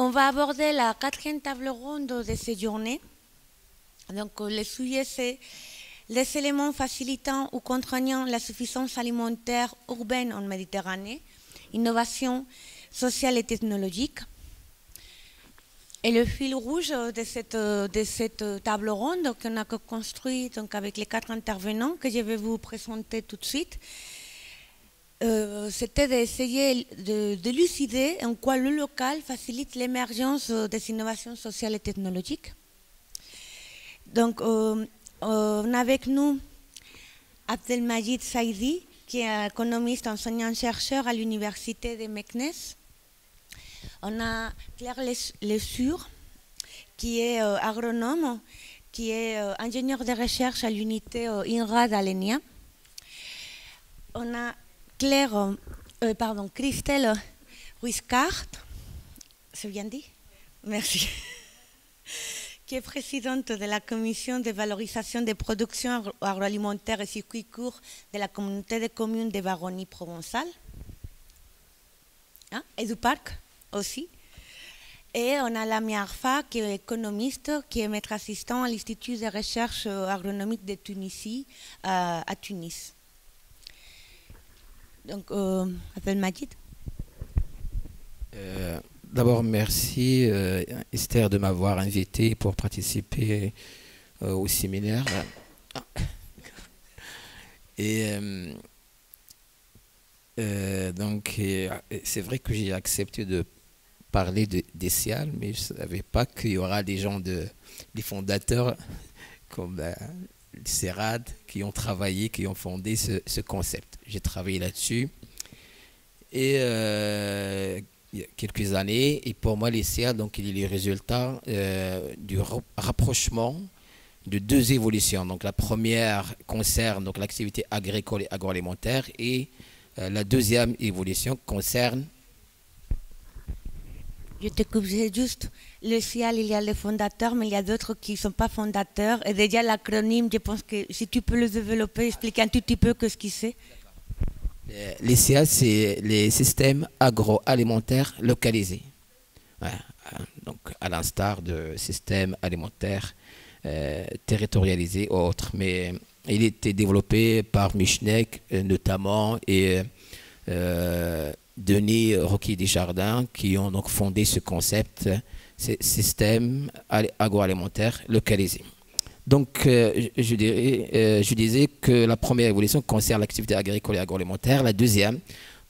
On va aborder la quatrième table ronde de cette journée. Donc, le sujet, c'est les éléments facilitant ou contraignant la suffisance alimentaire urbaine en Méditerranée, innovation sociale et technologique. Et le fil rouge de cette table ronde qu'on a construit donc, avec les 4 intervenants que je vais vous présenter tout de suite, c'était d'essayer d'élucider en quoi le local facilite l'émergence des innovations sociales et technologiques. Donc, on a avec nous Abdelmajid Saïdi, qui est économiste, enseignant-chercheur à l'université de Meknes. On a Claire Lesure, qui est agronome, qui est ingénieur de recherche à l'unité INRA d'Alenia. On a Christelle Ruiz-Cart, c'est bien dit? Merci. Qui est présidente de la commission de valorisation des productions agroalimentaires et circuits courts de la communauté de communes de Baronnie-Provençale. Et du parc aussi. Et on a Lamia Arfa, qui est économiste, qui est maître assistant à l'Institut de recherche agronomique de Tunisie, à Tunis. Donc, Abdelmajid. D'abord, merci Esther de m'avoir invité pour participer au séminaire. Et donc, c'est vrai que j'ai accepté de parler des CIAL, mais je ne savais pas qu'il y aura des gens, des fondateurs comme CERAD qui ont travaillé, qui ont fondé ce concept. J'ai travaillé là-dessus. Et il y a quelques années, et pour moi, les CIAL, donc, il est le résultat du rapprochement de 2 évolutions. Donc, la première concerne donc l'activité agricole et agroalimentaire, et la deuxième évolution concerne... Je te coupe juste. Le CIAL, il y a les fondateurs, mais il y a d'autres qui ne sont pas fondateurs. Et déjà, l'acronyme, je pense que si tu peux le développer, expliquer un tout petit peu ce qu'il c'est. Les CIAL, c'est les systèmes agroalimentaires localisés. Voilà. Donc, à l'instar de systèmes alimentaires territorialisés ou autres. Mais il était développé par Michnek notamment et Denis Roquier-Desjardins qui ont donc fondé ce concept, ces systèmes agroalimentaires localisés. Donc, je disais que la première évolution concerne l'activité agricole et agroalimentaire. La deuxième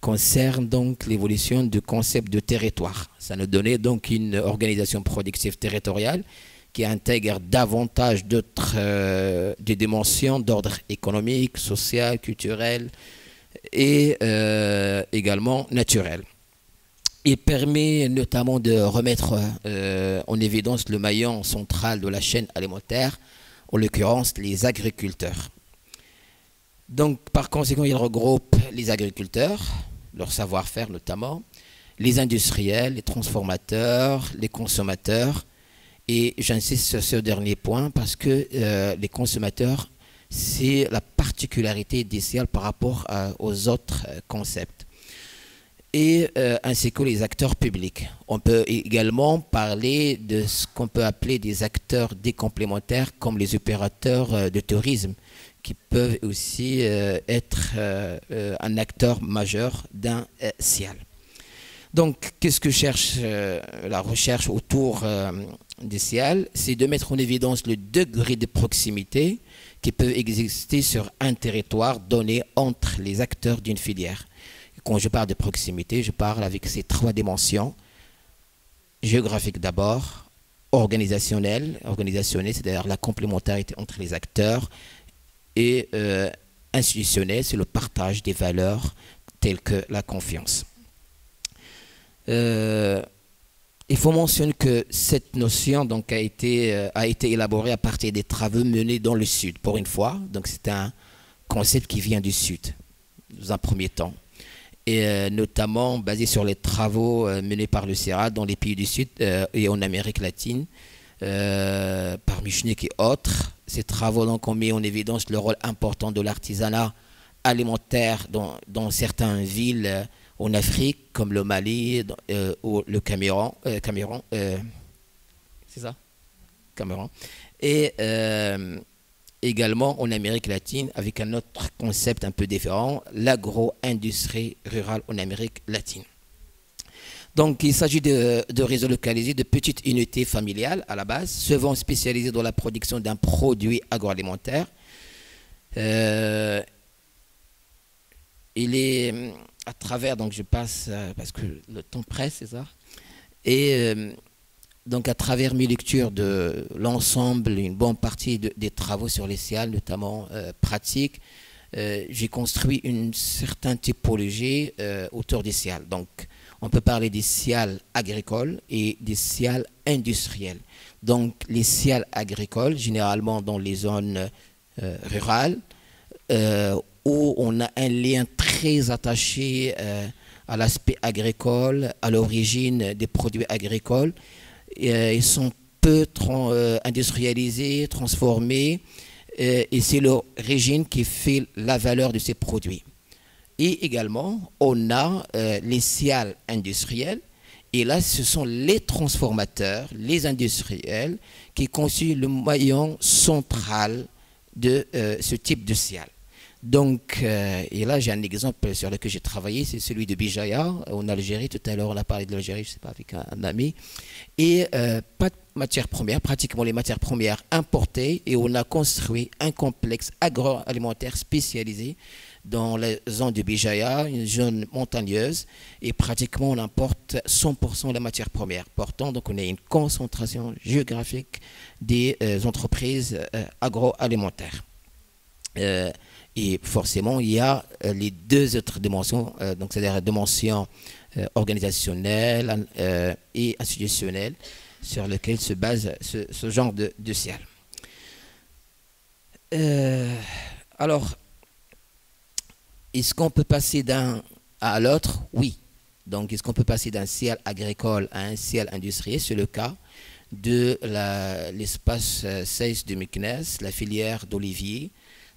concerne donc l'évolution du concept de territoire. Ça nous donnait donc une organisation productive territoriale qui intègre davantage d'autres des dimensions d'ordre économique, social, culturel et également naturel. Il permet notamment de remettre en évidence le maillon central de la chaîne alimentaire, en l'occurrence les agriculteurs. Donc, par conséquent, il regroupe les agriculteurs, leur savoir-faire notamment, les industriels, les transformateurs, les consommateurs. Et j'insiste sur ce dernier point parce que les consommateurs, c'est la particularité des CIAL par rapport aux autres concepts. Et ainsi que les acteurs publics. On peut également parler de ce qu'on peut appeler des acteurs décomplémentaires comme les opérateurs de tourisme qui peuvent aussi être un acteur majeur d'un CIAL. Donc, qu'est-ce que cherche la recherche autour des CIAL? C'est de mettre en évidence le degré de proximité qui peut exister sur un territoire donné entre les acteurs d'une filière. Quand je parle de proximité, je parle avec ces 3 dimensions. Géographique d'abord, organisationnelle, c'est-à-dire la complémentarité entre les acteurs, et institutionnelle, c'est le partage des valeurs telles que la confiance. Il faut mentionner que cette notion donc, a été élaborée à partir des travaux menés dans le Sud, pour une fois. Donc c'est un concept qui vient du Sud, dans un premier temps. Et notamment basé sur les travaux menés par le CERAD dans les pays du Sud et en Amérique latine, par Michnek et autres. Ces travaux donc, ont mis en évidence le rôle important de l'artisanat alimentaire dans certaines villes en Afrique, comme le Mali ou le Cameroun, c'est ça, Cameroun, et également en Amérique latine avec un autre concept un peu différent, l'agro-industrie rurale en Amérique latine. Donc, il s'agit de réseaux localisés de petites unités familiales à la base, souvent spécialisées dans la production d'un produit agroalimentaire. Il est à travers, donc je passe, parce que le temps presse, c'est ça. Et donc, à travers mes lectures de l'ensemble, une bonne partie des travaux sur les SIAL, notamment pratiques, j'ai construit une certaine typologie autour des SIAL. Donc, on peut parler des SIAL agricoles et des SIAL industriels. Donc, les SIAL agricoles, généralement dans les zones rurales, où on a un lien très attaché à l'aspect agricole, à l'origine des produits agricoles. Ils sont peu industrialisés, transformés, et c'est l'origine qui fait la valeur de ces produits. Et également, on a les SIAL industriels, et là, ce sont les transformateurs, les industriels, qui constituent le maillon central de ce type de SIAL. Donc, et là, j'ai un exemple sur lequel j'ai travaillé, c'est celui de Bijaya, en Algérie. Tout à l'heure, on a parlé de l'Algérie, je ne sais pas, avec un ami. Et pas de matières premières, pratiquement les matières premières importées, et on a construit un complexe agroalimentaire spécialisé dans la zone de Bijaya, une zone montagneuse, et pratiquement on importe 100% des matières premières. Pourtant, donc on a une concentration géographique des entreprises agroalimentaires. Et forcément, il y a les deux autres dimensions, donc c'est-à-dire la dimension organisationnelle et institutionnelle sur lesquelles se base ce genre de SIAL. Alors, est-ce qu'on peut passer d'un à l'autre? Oui. Donc, est-ce qu'on peut passer d'un SIAL agricole à un SIAL industriel? C'est le cas de l'espace 16 de Meknes, la filière d'olivier.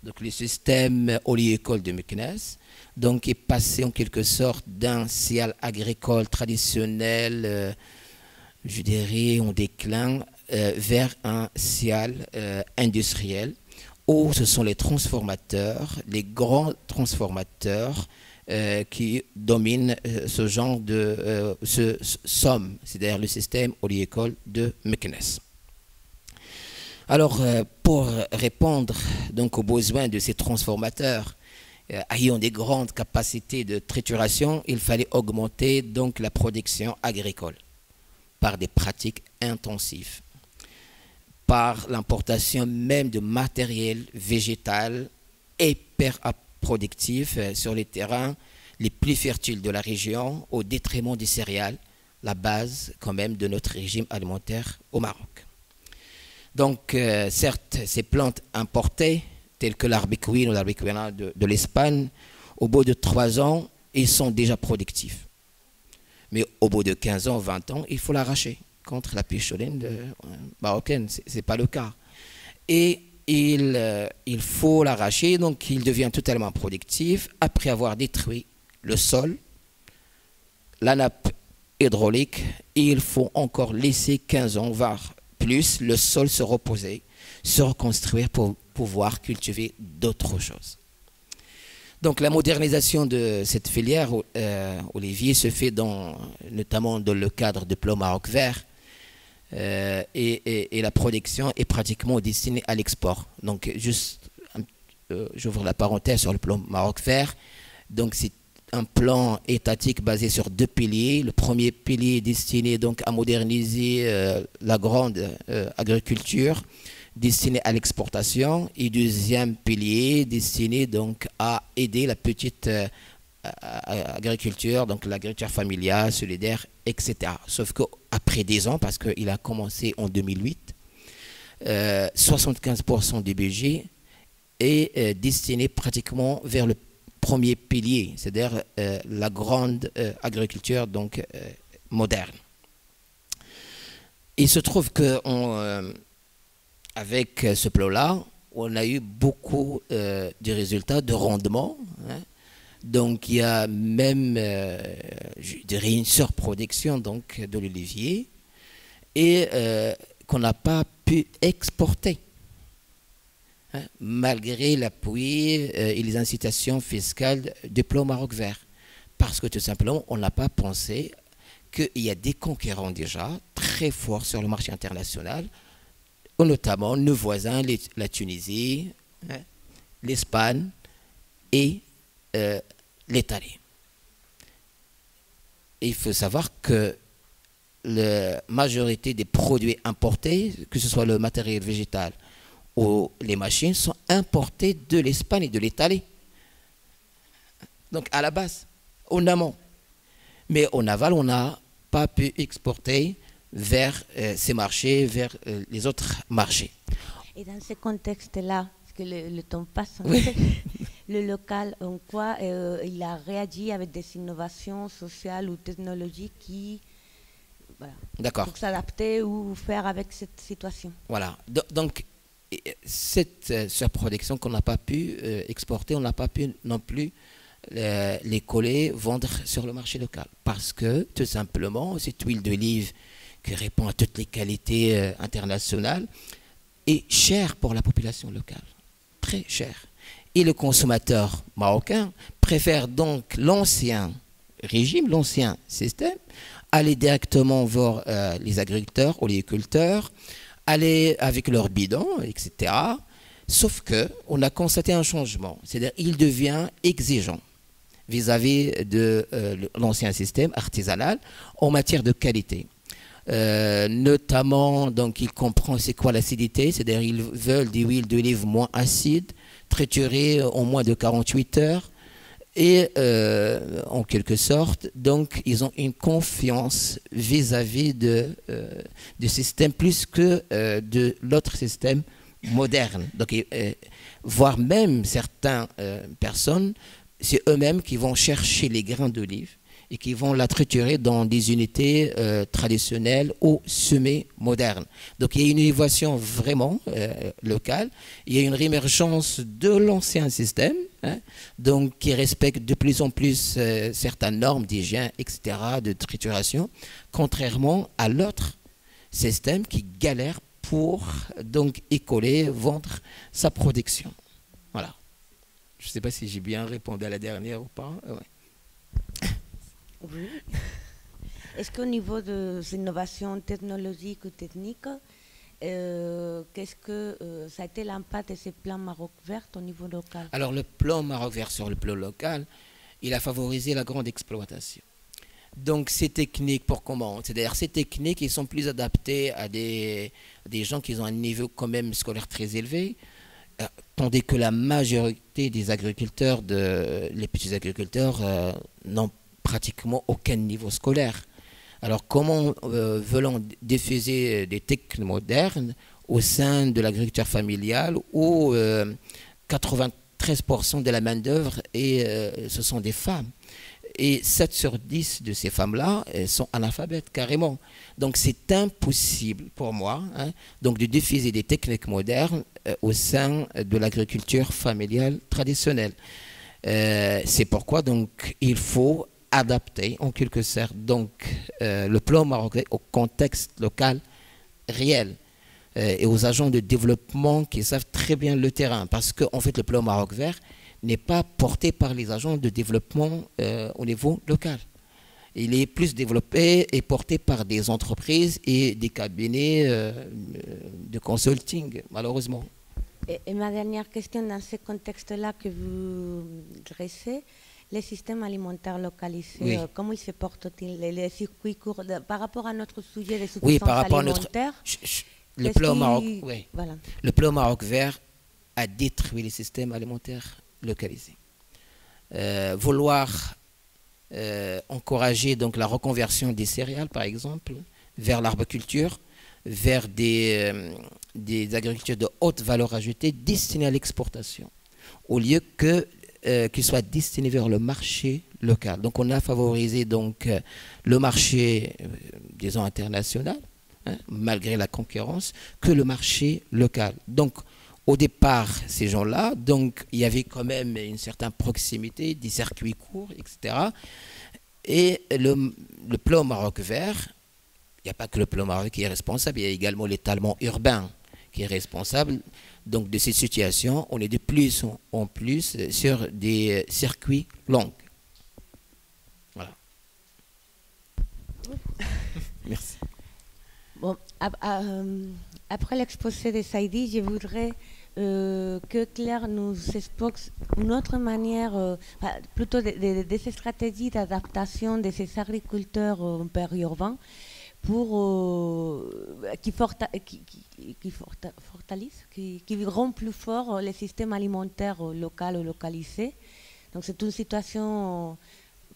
Donc, le système oléicole de Meknes, donc, est passé en quelque sorte d'un SIAL agricole traditionnel, je dirais, en déclin, vers un SIAL industriel, où ce sont les transformateurs, les grands transformateurs qui dominent ce genre de somme, c'est-à-dire le système oléicole de Meknes. Alors, pour répondre donc aux besoins de ces transformateurs ayant des grandes capacités de trituration, il fallait augmenter donc la production agricole par des pratiques intensives, par l'importation même de matériel végétal hyper productif sur les terrains les plus fertiles de la région au détriment des céréales, la base quand même de notre régime alimentaire au Maroc. Donc, certes, ces plantes importées, telles que l'arbiquine ou l'arbiquina de l'Espagne, au bout de 3 ans, ils sont déjà productifs. Mais au bout de 15 ans, 20 ans, il faut l'arracher contre la picholine marocaine. Ce n'est pas le cas. Et il faut l'arracher, donc il devient totalement productif après avoir détruit le sol, la nappe hydraulique, et il faut encore laisser 15 ans, voire plus, le sol se reposer, se reconstruire pour pouvoir cultiver d'autres choses. Donc la modernisation de cette filière olivier se fait notamment dans le cadre du plan Maroc vert, et la production est pratiquement destinée à l'export. Donc juste, j'ouvre la parenthèse sur le plan Maroc vert. Donc c'est un plan étatique basé sur 2 piliers. Le premier pilier est destiné donc à moderniser la grande agriculture destiné à l'exportation, et deuxième pilier destiné donc à aider la petite agriculture, donc l'agriculture familiale, solidaire, etc. Sauf qu'après 10 ans, parce qu'il a commencé en 2008, 75% du budget est destiné pratiquement vers le premier pilier, c'est-à-dire la grande agriculture donc moderne. Il se trouve que avec ce plan-là, on a eu beaucoup de résultats, de rendement, hein, Donc il y a même, je dirais, une surproduction donc, de l'olivier et qu'on n'a pas pu exporter, hein, malgré l'appui et les incitations fiscales du plan Maroc vert. Parce que tout simplement, on n'a pas pensé qu'il y a des concurrents déjà très forts sur le marché international, notamment nos voisins, la Tunisie, hein, l'Espagne et l'Italie. Il faut savoir que la majorité des produits importés, que ce soit le matériel végétal ou les machines, sont importés de l'Espagne et de l'Italie. Donc à la base, en amont. Mais en aval, on n'a pas pu exporter vers ces marchés, vers les autres marchés. Et dans ce contexte-là, parce que le temps passe, Oui. le local, en quoi il a réagi avec des innovations sociales ou technologiques qui, voilà, D'accord. pour s'adapter ou faire avec cette situation. Voilà. Donc, cette surproduction qu'on n'a pas pu exporter, on n'a pas pu non plus les coller, vendre sur le marché local. Parce que, tout simplement, cette huile d'olive qui répond à toutes les qualités internationales est chère pour la population locale. Très chère. Et le consommateur marocain préfère donc l'ancien régime, l'ancien système, aller directement vers les agriculteurs, oléiculteurs, aller avec leurs bidons, etc. Sauf qu'on a constaté un changement. C'est-à-dire qu'il devient exigeant vis-à-vis de l'ancien système artisanal en matière de qualité. Notamment, donc, il comprend c'est quoi l'acidité, c'est-à-dire ils veulent des huiles d'olive moins acides, triturées en moins de 48 heures, et en quelque sorte, donc, ils ont une confiance vis-à-vis du système plus que de l'autre système moderne. Donc, voire même certaines personnes, c'est eux-mêmes qui vont chercher les grains d'olive et qui vont la triturer dans des unités traditionnelles ou semi-modernes. Donc il y a une innovation vraiment locale, il y a une réémergence de l'ancien système, hein, donc qui respecte de plus en plus certaines normes d'hygiène, etc., de trituration, contrairement à l'autre système qui galère pour donc écoler, vendre sa production. Voilà. Je ne sais pas si j'ai bien répondu à la dernière ou pas. Ouais. Oui. Est-ce qu'au niveau des innovations technologiques ou techniques, qu'est-ce que ça a été l'impact de ces plans Maroc vert au niveau local? Alors le plan Maroc vert sur le plan local, il a favorisé la grande exploitation. Donc ces techniques, pour comment? C'est-à-dire ces techniques, ils sont plus adaptés à des gens qui ont un niveau quand même scolaire très élevé, tandis que la majorité des agriculteurs, les petits agriculteurs, n'ont pratiquement aucun niveau scolaire. Alors comment veulent diffuser des techniques modernes au sein de l'agriculture familiale où 93% de la main-d'œuvre ce sont des femmes? Et 7 sur 10 de ces femmes-là sont analphabètes carrément. Donc c'est impossible pour moi, hein, donc de diffuser des techniques modernes au sein de l'agriculture familiale traditionnelle. C'est pourquoi donc il faut adapter en quelque sorte donc le plan marocain au contexte local réel et aux agents de développement qui savent très bien le terrain, parce qu'en fait le plan Maroc vert n'est pas porté par les agents de développement au niveau local. Il est plus développé et porté par des entreprises et des cabinets de consulting, malheureusement. Et ma dernière question, dans ce contexte-là que vous dressez, les systèmes alimentaires localisés, Oui. comment ils se portent-ils, les circuits courts, par rapport à notre sujet des Oui, substances par rapport à alimentaires? le plan Maroc, oui. Voilà. Le plan Maroc vert a détruit les systèmes alimentaires localisés. Vouloir encourager donc la reconversion des céréales, par exemple, vers l'arboriculture, vers des agricultures de haute valeur ajoutée destinées à l'exportation, au lieu qu'ils soient destinés vers le marché local. Donc on a favorisé donc, le marché, disons, international, hein, malgré la concurrence, que le marché local. Donc au départ, ces gens-là, donc il y avait quand même une certaine proximité des circuits courts, etc. Et le plan Maroc vert, il n'y a pas que le plan Maroc qui est responsable, il y a également l'étalement urbain qui est responsable. Donc de cette situation, on est de plus en plus sur des circuits longs. Voilà. Merci. Bon, après l'exposé de Saïdi, je voudrais que Claire nous explique une autre manière, plutôt des stratégies d'adaptation de ces agriculteurs périurbains pour qui fortalisent, qui rendent plus fort les systèmes alimentaires locaux ou localisés. Donc c'est une situation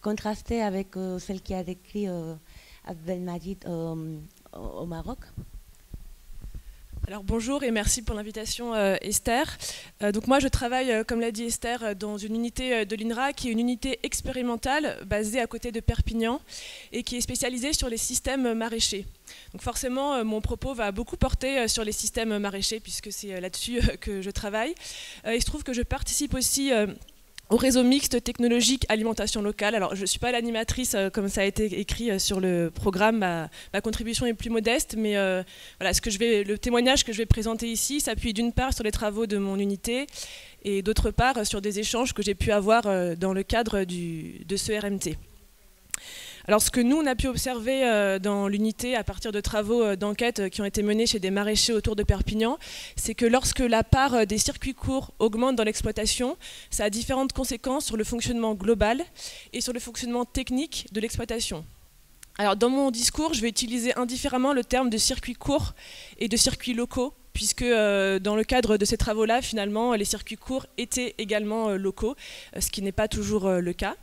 contrastée avec celle qui a décrit Abdelmajid au Maroc. Alors bonjour et merci pour l'invitation Esther. Donc moi je travaille, comme l'a dit Esther, dans une unité de l'INRA qui est une unité expérimentale basée à côté de Perpignan et qui est spécialisée sur les systèmes maraîchers. Donc forcément mon propos va beaucoup porter sur les systèmes maraîchers puisque c'est là-dessus que je travaille. Il se trouve que je participe aussi au réseau mixte technologique alimentation locale. Alors je ne suis pas l'animatrice comme ça a été écrit sur le programme, ma contribution est plus modeste, mais voilà, le témoignage que je vais présenter ici s'appuie d'une part sur les travaux de mon unité et d'autre part sur des échanges que j'ai pu avoir dans le cadre de ce RMT. Alors ce que nous, on a pu observer dans l'unité à partir de travaux d'enquête qui ont été menés chez des maraîchers autour de Perpignan, c'est que lorsque la part des circuits courts augmente dans l'exploitation, ça a différentes conséquences sur le fonctionnement global et sur le fonctionnement technique de l'exploitation. Alors dans mon discours, je vais utiliser indifféremment le terme de circuits courts et de circuits locaux, puisque dans le cadre de ces travaux-là, finalement, les circuits courts étaient également locaux, ce qui n'est pas toujours le cas.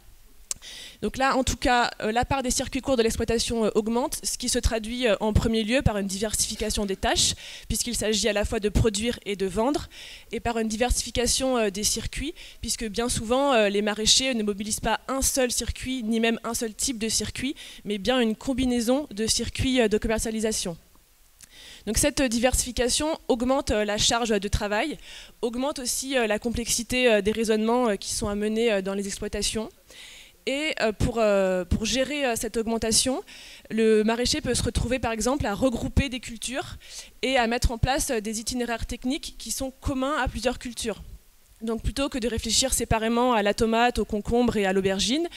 Donc là, en tout cas, la part des circuits courts de l'exploitation augmente, ce qui se traduit en premier lieu par une diversification des tâches, puisqu'il s'agit à la fois de produire et de vendre, et par une diversification des circuits, puisque bien souvent, les maraîchers ne mobilisent pas un seul circuit, ni même un seul type de circuit, mais bien une combinaison de circuits de commercialisation. Donc cette diversification augmente la charge de travail, augmente aussi la complexité des raisonnements qui sont à mener dans les exploitations. Et pour gérer cette augmentation, le maraîcher peut se retrouver par exemple à regrouper des cultures et à mettre en place des itinéraires techniques qui sont communs à plusieurs cultures. Donc plutôt que de réfléchir séparément à la tomate, au concombre et à l'aubergine,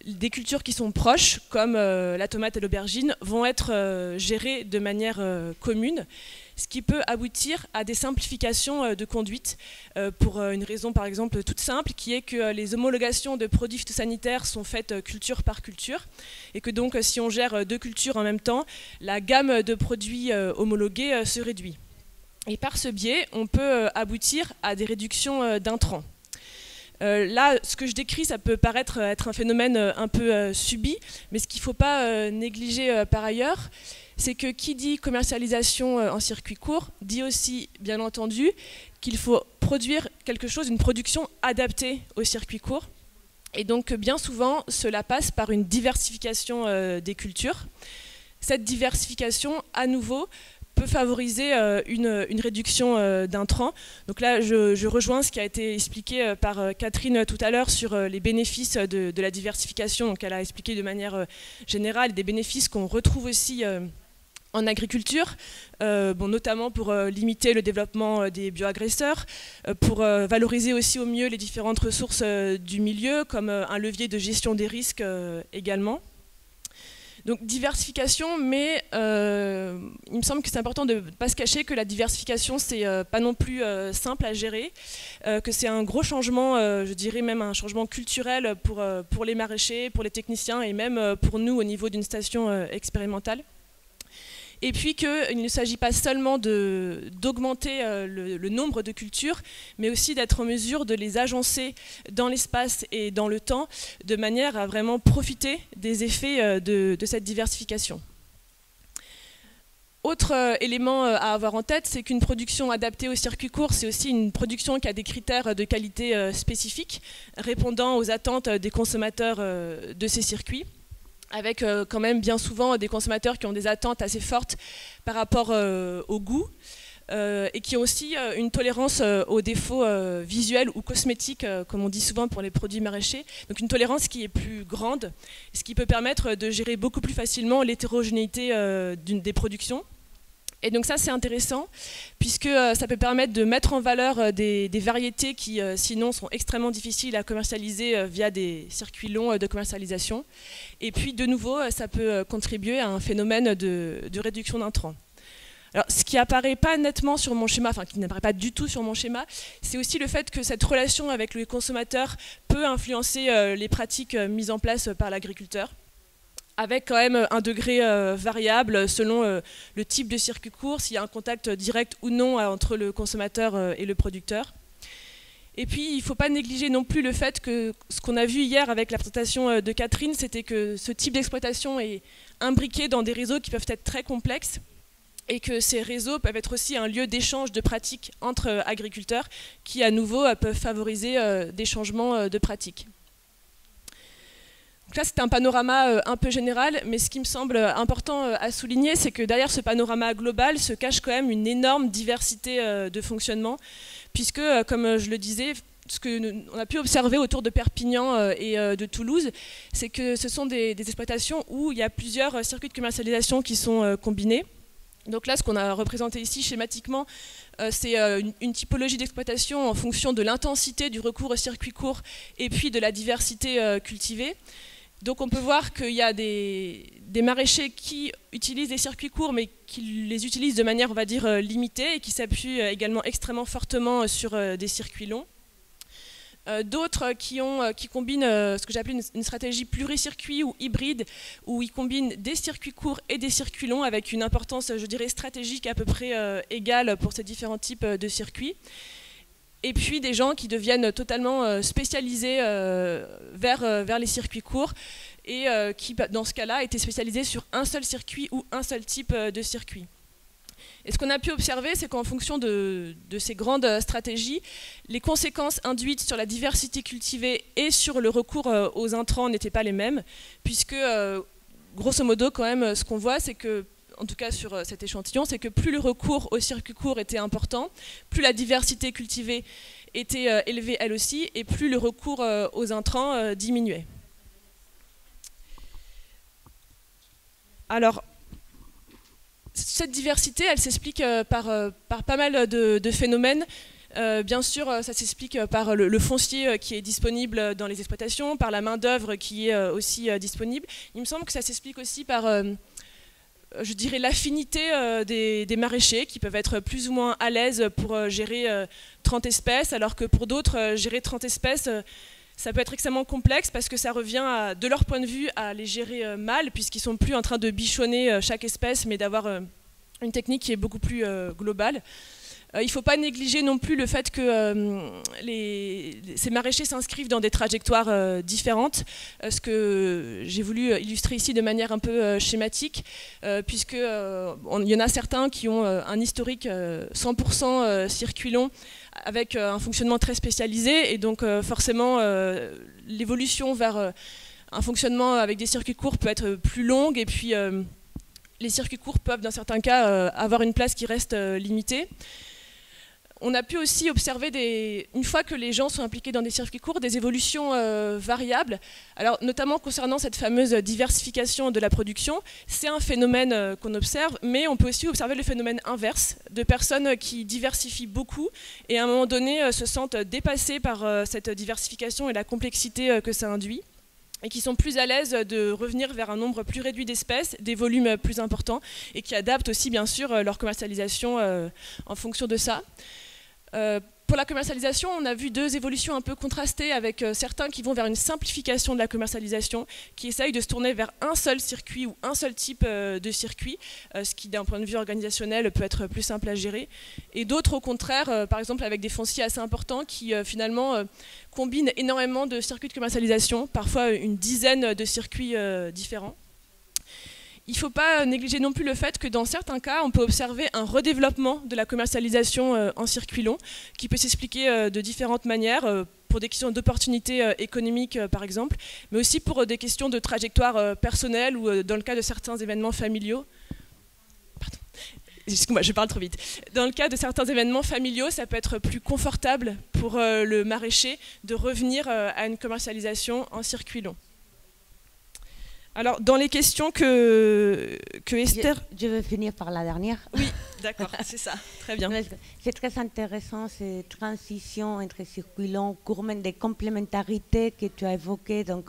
des cultures qui sont proches, comme la tomate et l'aubergine, vont être gérées de manière commune, ce qui peut aboutir à des simplifications de conduite, pour une raison par exemple toute simple, qui est que les homologations de produits phytosanitaires sont faites culture par culture, et que donc si on gère deux cultures en même temps, la gamme de produits homologués se réduit. Et par ce biais, on peut aboutir à des réductions d'intrants. Là, ce que je décris, ça peut paraître être un phénomène un peu subi, mais ce qu'il ne faut pas négliger par ailleurs, c'est que qui dit commercialisation en circuit court, dit aussi, bien entendu, qu'il faut produire quelque chose, une production adaptée au circuit court. Et donc, bien souvent, cela passe par une diversification des cultures. Cette diversification, à nouveau, peut favoriser une réduction d'intrants. Donc là, je rejoins ce qui a été expliqué par Catherine tout à l'heure sur les bénéfices de la diversification. Donc elle a expliqué de manière générale des bénéfices qu'on retrouve aussi en agriculture, notamment pour limiter le développement des bioagresseurs, pour valoriser aussi au mieux les différentes ressources du milieu, comme un levier de gestion des risques également. Donc diversification, mais il me semble que c'est important de ne pas se cacher que la diversification, c'est pas non plus simple à gérer, que c'est un gros changement, je dirais même un changement culturel pour les maraîchers, pour les techniciens et même pour nous au niveau d'une station expérimentale. Et puis qu'il ne s'agit pas seulement d'augmenter le nombre de cultures, mais aussi d'être en mesure de les agencer dans l'espace et dans le temps, de manière à vraiment profiter des effets de cette diversification. Autre élément à avoir en tête, c'est qu'une production adaptée au circuit court, c'est aussi une production qui a des critères de qualité spécifiques, répondant aux attentes des consommateurs de ces circuits, avec quand même bien souvent des consommateurs qui ont des attentes assez fortes par rapport au goût, et qui ont aussi une tolérance aux défauts visuels ou cosmétiques, comme on dit souvent pour les produits maraîchers. Donc une tolérance qui est plus grande, ce qui peut permettre de gérer beaucoup plus facilement l'hétérogénéité des productions. Et donc ça c'est intéressant, puisque ça peut permettre de mettre en valeur des variétés qui sinon sont extrêmement difficiles à commercialiser via des circuits longs de commercialisation. Et puis de nouveau, ça peut contribuer à un phénomène de réduction d'intrants. Alors, ce qui apparaît pas nettement sur mon schéma, enfin qui n'apparaît pas du tout sur mon schéma, c'est aussi le fait que cette relation avec le consommateur peut influencer les pratiques mises en place par l'agriculteur, avec quand même un degré variable selon le type de circuit court, s'il y a un contact direct ou non entre le consommateur et le producteur. Et puis, il ne faut pas négliger non plus le fait que ce qu'on a vu hier avec la présentation de Catherine, c'était que ce type d'exploitation est imbriqué dans des réseaux qui peuvent être très complexes, et que ces réseaux peuvent être aussi un lieu d'échange de pratiques entre agriculteurs qui, à nouveau, peuvent favoriser des changements de pratiques. Donc là, c'est un panorama un peu général, mais ce qui me semble important à souligner, c'est que derrière ce panorama global se cache quand même une énorme diversité de fonctionnement, puisque, comme je le disais, ce qu'on a pu observer autour de Perpignan et de Toulouse, c'est que ce sont des exploitations où il y a plusieurs circuits de commercialisation qui sont combinés. Donc là, ce qu'on a représenté ici schématiquement, c'est une typologie d'exploitation en fonction de l'intensité du recours au circuit court et puis de la diversité cultivée. Donc on peut voir qu'il y a des maraîchers qui utilisent des circuits courts, mais qui les utilisent de manière, on va dire, limitée et qui s'appuient également extrêmement fortement sur des circuits longs. D'autres qui combinent ce que j'appelle une stratégie pluricircuit ou hybride, où ils combinent des circuits courts et des circuits longs avec une importance, je dirais, stratégique à peu près égale pour ces différents types de circuits. Et puis des gens qui deviennent totalement spécialisés vers les circuits courts et qui, dans ce cas-là, étaient spécialisés sur un seul circuit ou un seul type de circuit. Et ce qu'on a pu observer, c'est qu'en fonction de ces grandes stratégies, les conséquences induites sur la diversité cultivée et sur le recours aux intrants n'étaient pas les mêmes, puisque, grosso modo, quand même, ce qu'on voit, c'est que, en tout cas sur cet échantillon, c'est que plus le recours au circuit court était important, plus la diversité cultivée était élevée elle aussi, et plus le recours aux intrants diminuait. Alors, cette diversité, elle s'explique par pas mal de phénomènes. Bien sûr, ça s'explique par le foncier qui est disponible dans les exploitations, par la main-d'œuvre qui est aussi disponible. Il me semble que ça s'explique aussi par, je dirais, l'affinité des maraîchers qui peuvent être plus ou moins à l'aise pour gérer 30 espèces, alors que pour d'autres, gérer 30 espèces, ça peut être extrêmement complexe parce que ça revient, de leur point de vue, à les gérer mal, puisqu'ils ne sont plus en train de bichonner chaque espèce, mais d'avoir une technique qui est beaucoup plus globale. Il ne faut pas négliger non plus le fait que ces maraîchers s'inscrivent dans des trajectoires différentes, ce que j'ai voulu illustrer ici de manière un peu schématique, puisqu'il y en a certains qui ont un historique 100% circuit long, avec un fonctionnement très spécialisé, et donc forcément l'évolution vers un fonctionnement avec des circuits courts peut être plus longue, et puis les circuits courts peuvent dans certains cas avoir une place qui reste limitée. On a pu aussi observer, une fois que les gens sont impliqués dans des circuits courts, des évolutions variables. Alors, notamment concernant cette fameuse diversification de la production, c'est un phénomène qu'on observe, mais on peut aussi observer le phénomène inverse, de personnes qui diversifient beaucoup et à un moment donné se sentent dépassées par cette diversification et la complexité que ça induit, et qui sont plus à l'aise de revenir vers un nombre plus réduit d'espèces, des volumes plus importants, et qui adaptent aussi bien sûr leur commercialisation en fonction de ça. Pour la commercialisation, on a vu deux évolutions un peu contrastées, avec certains qui vont vers une simplification de la commercialisation, qui essayent de se tourner vers un seul circuit ou un seul type de circuit, ce qui d'un point de vue organisationnel peut être plus simple à gérer, et d'autres au contraire, par exemple avec des fonciers assez importants qui finalement combinent énormément de circuits de commercialisation, parfois une dizaine de circuits différents. Il ne faut pas négliger non plus le fait que dans certains cas, on peut observer un redéveloppement de la commercialisation en circuit long, qui peut s'expliquer de différentes manières, pour des questions d'opportunités économiques par exemple, mais aussi pour des questions de trajectoire personnelle ou dans le cas de certains événements familiaux. Pardon. excuse-moi, je parle trop vite. Dans le cas de certains événements familiaux, ça peut être plus confortable pour le maraîcher de revenir à une commercialisation en circuit long. Alors, dans les questions que Esther... Je vais finir par la dernière. Oui, d'accord, c'est ça, très bien. C'est très intéressant, cette transition entre circuit long, court, des complémentarités que tu as évoquées, donc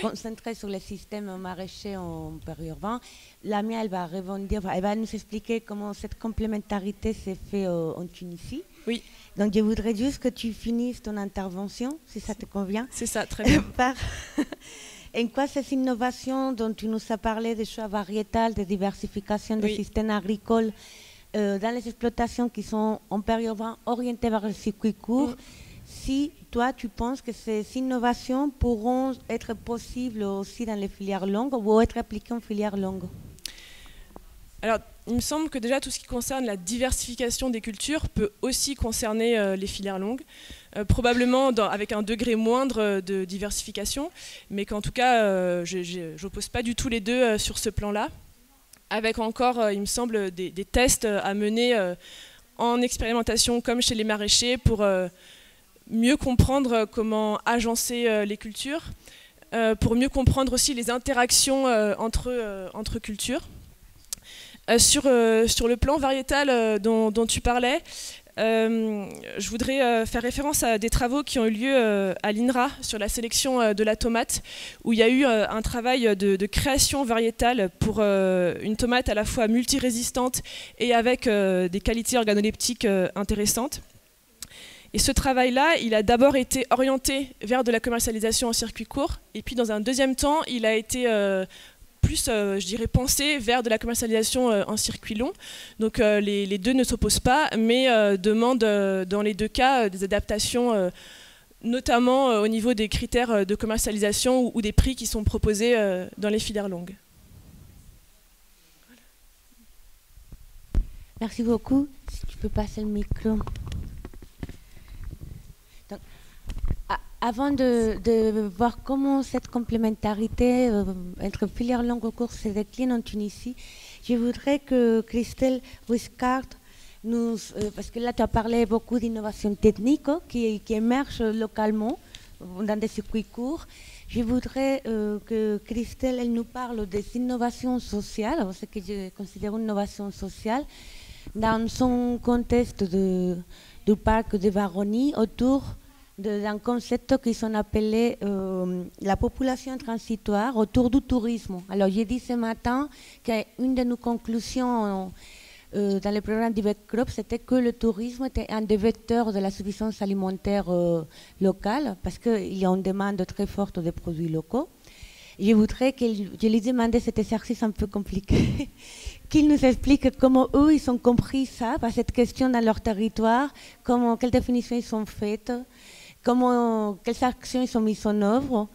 concentrer sur le système maraîcher en périurbain. Lamia, elle va rebondir, elle va nous expliquer comment cette complémentarité s'est faite en Tunisie. Oui. Donc, je voudrais juste que tu finisses ton intervention, si ça te convient. C'est ça, très bien. En quoi ces innovations dont tu nous as parlé, des choix variétals, de diversification des systèmes agricoles, dans les exploitations qui sont en périurbain orientées vers le circuit court, si toi tu penses que ces innovations pourront être possibles aussi dans les filières longues ou être appliquées en filières longues? Alors, il me semble que déjà tout ce qui concerne la diversification des cultures peut aussi concerner les filières longues, probablement avec un degré moindre de diversification, mais qu'en tout cas, je n'oppose pas du tout les deux sur ce plan-là, avec encore, il me semble, des tests à mener en expérimentation comme chez les maraîchers pour mieux comprendre comment agencer les cultures, pour mieux comprendre aussi les interactions entre cultures. Sur le plan variétal dont tu parlais, je voudrais faire référence à des travaux qui ont eu lieu à l'INRA sur la sélection de la tomate, où il y a eu un travail de création variétale pour une tomate à la fois multirésistante et avec des qualités organoleptiques intéressantes. Et ce travail-là, il a d'abord été orienté vers de la commercialisation en circuit court, et puis dans un deuxième temps, il a été plus, je dirais, pensé vers de la commercialisation en circuit long. Donc les deux ne s'opposent pas, mais demandent dans les deux cas des adaptations, notamment au niveau des critères de commercialisation ou des prix qui sont proposés dans les filières longues. Merci beaucoup. Si tu peux passer le micro. Avant de voir comment cette complémentarité entre filières longues et courtes se décline en Tunisie, je voudrais que Christelle Wiscard nous... parce que là, tu as parlé beaucoup d'innovation technique qui émergent localement dans des circuits courts. Je voudrais que Christelle elle nous parle des innovations sociales, ce que je considère une innovation sociale, dans son contexte du parc de Baronnie, autour d'un concept qu'ils sont appelés la population transitoire autour du tourisme. Alors j'ai dit ce matin qu'une de nos conclusions dans le programme d'IBEC Crop, c'était que le tourisme était un des vecteurs de la suffisance alimentaire locale, parce qu'il y a une demande très forte des produits locaux. Je voudrais que je lui demandais cet exercice un peu compliqué, qu'ils nous expliquent comment eux ils ont compris ça, par cette question dans leur territoire, quelles définitions ils ont faites, quelles actions ils sont mises en œuvre,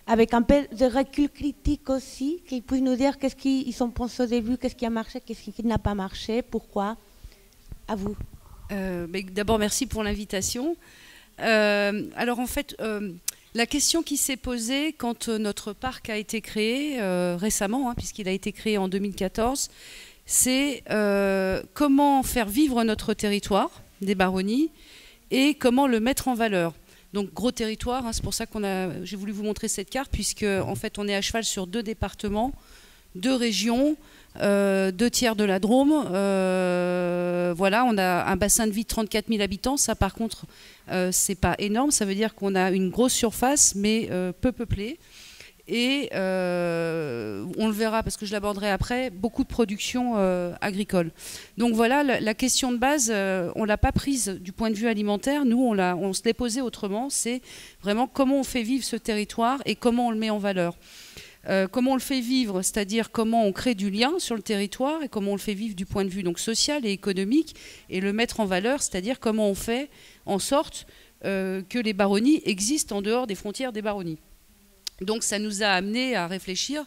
avec un peu de recul critique aussi, qu'ils puissent nous dire qu'est-ce qu'ils ont pensé au début, qu'est-ce qui a marché, qu'est-ce qui n'a pas marché, pourquoi. À vous. D'abord, merci pour l'invitation. Alors en fait, la question qui s'est posée quand notre parc a été créé récemment, puisqu'il a été créé en 2014, c'est comment faire vivre notre territoire des Baronnies et comment le mettre en valeur. Donc gros territoire, c'est pour ça j'ai voulu vous montrer cette carte, puisque en fait on est à cheval sur 2 départements, 2 régions, 2 tiers de la Drôme. Voilà, on a un bassin de vie de 34 000 habitants. Ça par contre, c'est pas énorme. Ça veut dire qu'on a une grosse surface, mais peu peuplée. Et on le verra parce que je l'aborderai après, beaucoup de production agricole. Donc voilà, la question de base, on ne l'a pas prise du point de vue alimentaire. Nous, on se l'est posé autrement. C'est vraiment comment on fait vivre ce territoire et comment on le met en valeur. Comment on le fait vivre, c'est-à-dire comment on crée du lien sur le territoire et comment on le fait vivre du point de vue donc, social et économique, et le mettre en valeur, c'est-à-dire comment on fait en sorte que les baronnies existent en dehors des frontières des baronnies. Donc ça nous a amené à réfléchir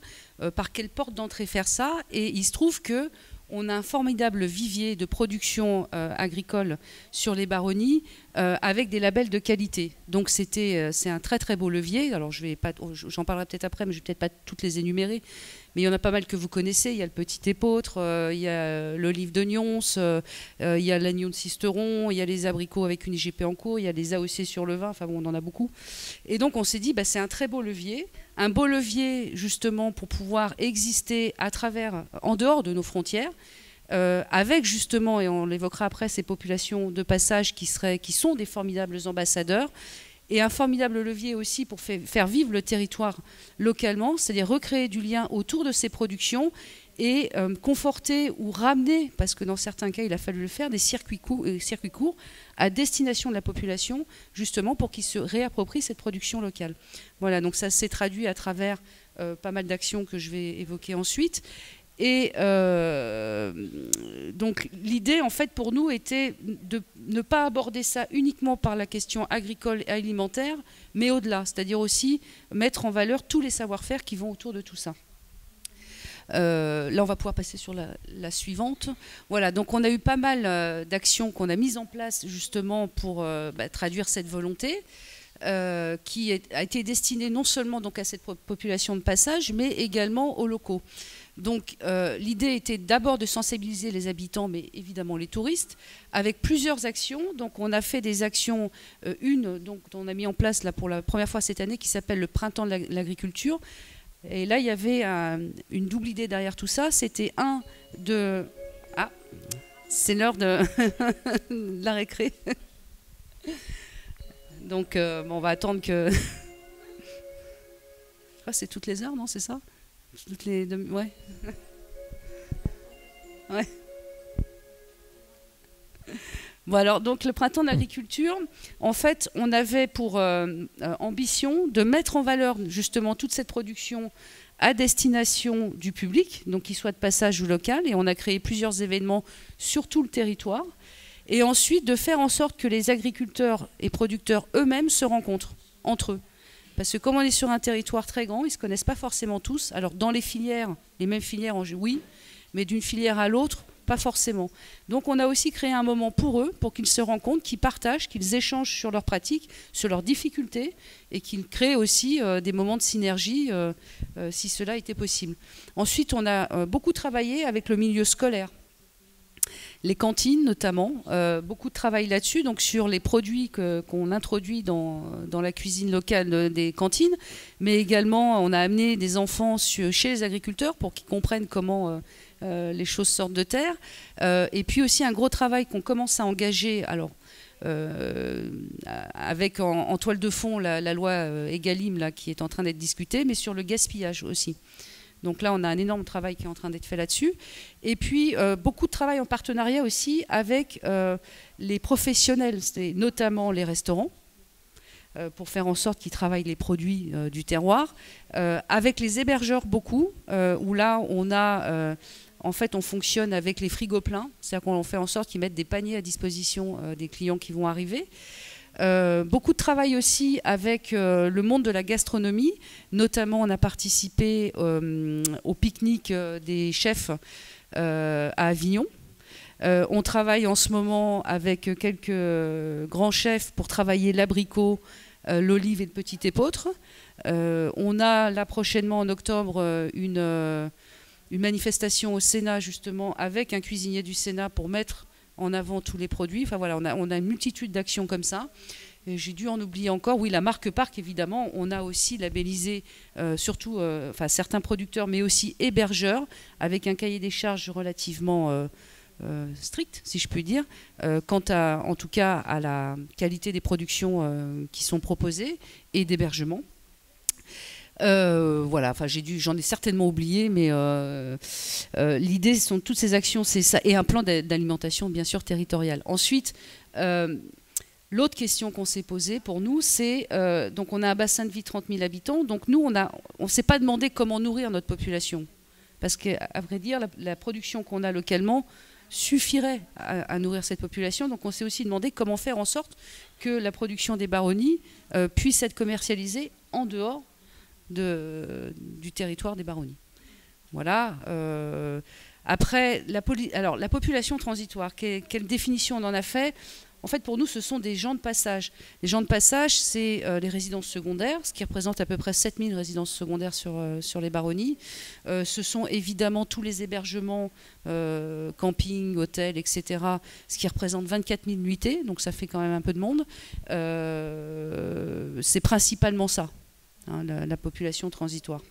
par quelle porte d'entrée faire ça, et il se trouve qu'on a un formidable vivier de production agricole sur les baronnies, avec des labels de qualité. Donc c'est un très très beau levier. Alors j'en parlerai peut-être après, mais je ne vais peut-être pas toutes les énumérer. Mais il y en a pas mal que vous connaissez. Il y a le petit épeautre, il y a l'olive de Nyons, il y a l'agneau de Sisteron, il y a les abricots avec une IGP en cours, il y a les AOC sur le vin, enfin bon, on en a beaucoup. Et donc on s'est dit, c'est un très beau levier justement pour pouvoir exister en dehors de nos frontières, avec justement, et on l'évoquera après, ces populations de passage qui sont des formidables ambassadeurs, et un formidable levier aussi pour faire vivre le territoire localement, c'est-à-dire recréer du lien autour de ces productions et conforter ou ramener, parce que dans certains cas il a fallu le faire, des circuits courts à destination de la population, justement pour qu'ils se réapproprient cette production locale. Voilà, donc ça s'est traduit à travers pas mal d'actions que je vais évoquer ensuite. Et donc l'idée en fait pour nous était de ne pas aborder ça uniquement par la question agricole et alimentaire, mais au-delà, c'est-à-dire aussi mettre en valeur tous les savoir-faire qui vont autour de tout ça. Là on va pouvoir passer sur la suivante. Voilà, donc on a eu pas mal d'actions qu'on a mises en place justement pour traduire cette volonté. Qui a été destinée non seulement donc à cette population de passage, mais également aux locaux. Donc l'idée était d'abord de sensibiliser les habitants, mais évidemment les touristes, avec plusieurs actions. Donc on a fait des actions, donc on a mis en place là pour la première fois cette année, qui s'appelle le Printemps de l'agriculture. Et là il y avait une double idée derrière tout ça. C'était c'est l'heure de la récré. Donc on va attendre que... c'est toutes les heures, non? C'est ça? Toutes les ouais. Ouais. Bon alors, donc le Printemps de l'agriculture, en fait, on avait pour ambition de mettre en valeur justement toute cette production à destination du public, donc qu'il soit de passage ou local, et on a créé plusieurs événements sur tout le territoire. Et ensuite de faire en sorte que les agriculteurs et producteurs eux-mêmes se rencontrent entre eux. Parce que comme on est sur un territoire très grand, ils ne se connaissent pas forcément tous. Alors dans les filières, les mêmes filières, oui, mais d'une filière à l'autre, pas forcément. Donc on a aussi créé un moment pour eux, pour qu'ils se rencontrent, qu'ils partagent, qu'ils échangent sur leurs pratiques, sur leurs difficultés, et qu'ils créent aussi des moments de synergie, si cela était possible. Ensuite, on a beaucoup travaillé avec le milieu scolaire. Les cantines notamment, beaucoup de travail là-dessus, donc sur les produits qu'on introduit dans la cuisine locale des cantines, mais également on a amené des enfants chez les agriculteurs pour qu'ils comprennent comment les choses sortent de terre, et puis aussi un gros travail qu'on commence à engager, alors avec en toile de fond la loi Egalim là, qui est en train d'être discutée, mais sur le gaspillage aussi. Donc là, on a un énorme travail qui est en train d'être fait là-dessus. Et puis, beaucoup de travail en partenariat aussi avec les professionnels, notamment les restaurants, pour faire en sorte qu'ils travaillent les produits du terroir. Avec les hébergeurs, beaucoup, où là, en fait, on fonctionne avec les frigos pleins. C'est-à-dire qu'on fait en sorte qu'ils mettent des paniers à disposition des clients qui vont arriver. Beaucoup de travail aussi avec le monde de la gastronomie, notamment on a participé au pique-nique des chefs à Avignon. On travaille en ce moment avec quelques grands chefs pour travailler l'abricot, l'olive et le petit épeautre. On a là prochainement en octobre une manifestation au Sénat justement avec un cuisinier du Sénat pour mettre en avant tous les produits. Enfin voilà, on a une multitude d'actions comme ça. J'ai dû en oublier encore. Oui, la marque Parc, évidemment, on a aussi labellisé surtout certains producteurs, mais aussi hébergeurs, avec un cahier des charges relativement strict, si je puis dire, quant à, en tout cas, à la qualité des productions qui sont proposées et d'hébergement. Voilà, enfin j'en ai certainement oublié, mais l'idée sont toutes ces actions, c'est ça, et un plan d'alimentation bien sûr territorial. Ensuite, l'autre question qu'on s'est posée pour nous, c'est donc on a un bassin de vie de 30 000 habitants, donc nous on s'est pas demandé comment nourrir notre population, parce qu'à vrai dire la production qu'on a localement suffirait à nourrir cette population, donc on s'est aussi demandé comment faire en sorte que la production des baronnies puisse être commercialisée en dehors du territoire des baronnies. Voilà. Après, la population transitoire, quelle définition on en a fait? En fait, pour nous, ce sont des gens de passage. Les gens de passage, c'est les résidences secondaires, ce qui représente à peu près 7000 résidences secondaires sur les baronnies. Ce sont évidemment tous les hébergements, camping, hôtels, etc., ce qui représente 24 000 nuitées, donc ça fait quand même un peu de monde. C'est principalement ça, hein, la population transitoire.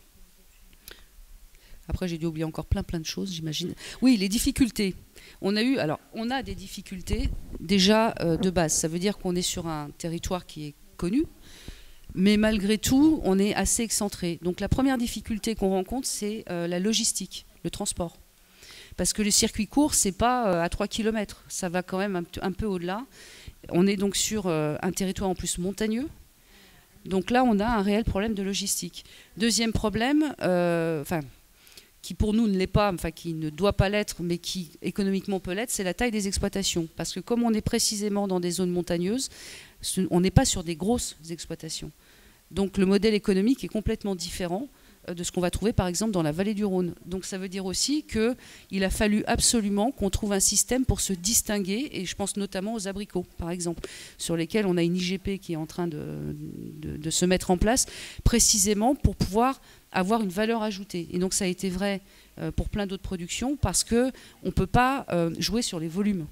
Après, j'ai dû oublier encore plein de choses, j'imagine. Oui, les difficultés. On a des difficultés déjà de base. Ça veut dire qu'on est sur un territoire qui est connu, mais malgré tout, on est assez excentré. Donc la première difficulté qu'on rencontre, c'est la logistique, le transport. Parce que les circuits courts, c'est pas à 3 km, ça va quand même un peu au-delà. On est donc sur un territoire en plus montagneux. Donc là, on a un réel problème de logistique. Deuxième problème, qui pour nous ne l'est pas, enfin qui ne doit pas l'être, mais qui économiquement peut l'être, c'est la taille des exploitations. Parce que comme on est précisément dans des zones montagneuses, on n'est pas sur des grosses exploitations. Donc le modèle économique est complètement différent de ce qu'on va trouver par exemple dans la vallée du Rhône. Donc ça veut dire aussi qu'il a fallu absolument qu'on trouve un système pour se distinguer, et je pense notamment aux abricots par exemple, sur lesquels on a une IGP qui est en train de se mettre en place, précisément pour pouvoir avoir une valeur ajoutée. Et donc ça a été vrai pour plein d'autres productions, parce qu'on ne peut pas jouer sur les volumes,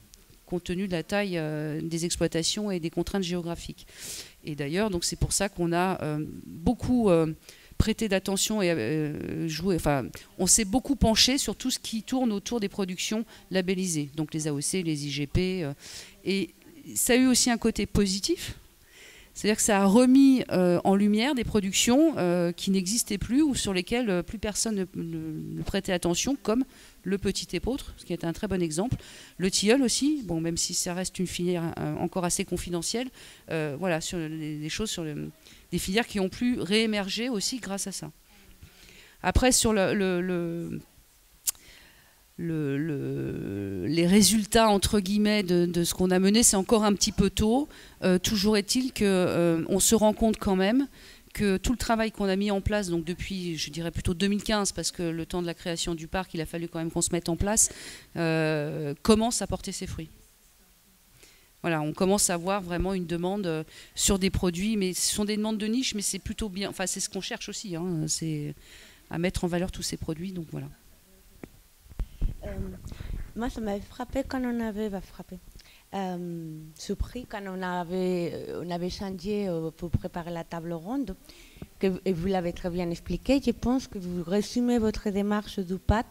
compte tenu de la taille des exploitations et des contraintes géographiques. Et d'ailleurs, donc c'est pour ça qu'on a beaucoup prêté d'attention et joué. Enfin, on s'est beaucoup penché sur tout ce qui tourne autour des productions labellisées, donc les AOC, les IGP. Et ça a eu aussi un côté positif. C'est-à-dire que ça a remis en lumière des productions qui n'existaient plus ou sur lesquelles plus personne ne prêtait attention, comme le petit épeautre, ce qui est un très bon exemple. Le tilleul aussi, bon, même si ça reste une filière encore assez confidentielle, voilà, sur des choses, sur des filières qui ont pu réémerger aussi grâce à ça. Après, sur les résultats entre guillemets de ce qu'on a mené, c'est encore un petit peu tôt. Toujours est-il qu'on se rend compte quand même que tout le travail qu'on a mis en place, donc depuis, je dirais plutôt 2015, parce que le temps de la création du parc, il a fallu quand même qu'on se mette en place, commence à porter ses fruits. Voilà, on commence à avoir vraiment une demande sur des produits, mais ce sont des demandes de niche, mais c'est plutôt bien. Enfin, c'est ce qu'on cherche aussi, hein, c'est à mettre en valeur tous ces produits. Donc voilà. Moi, ça m'avait frappé quand on avait surpris quand on avait changé pour préparer la table ronde, et vous l'avez très bien expliqué. Je pense que vous résumez votre démarche du PAT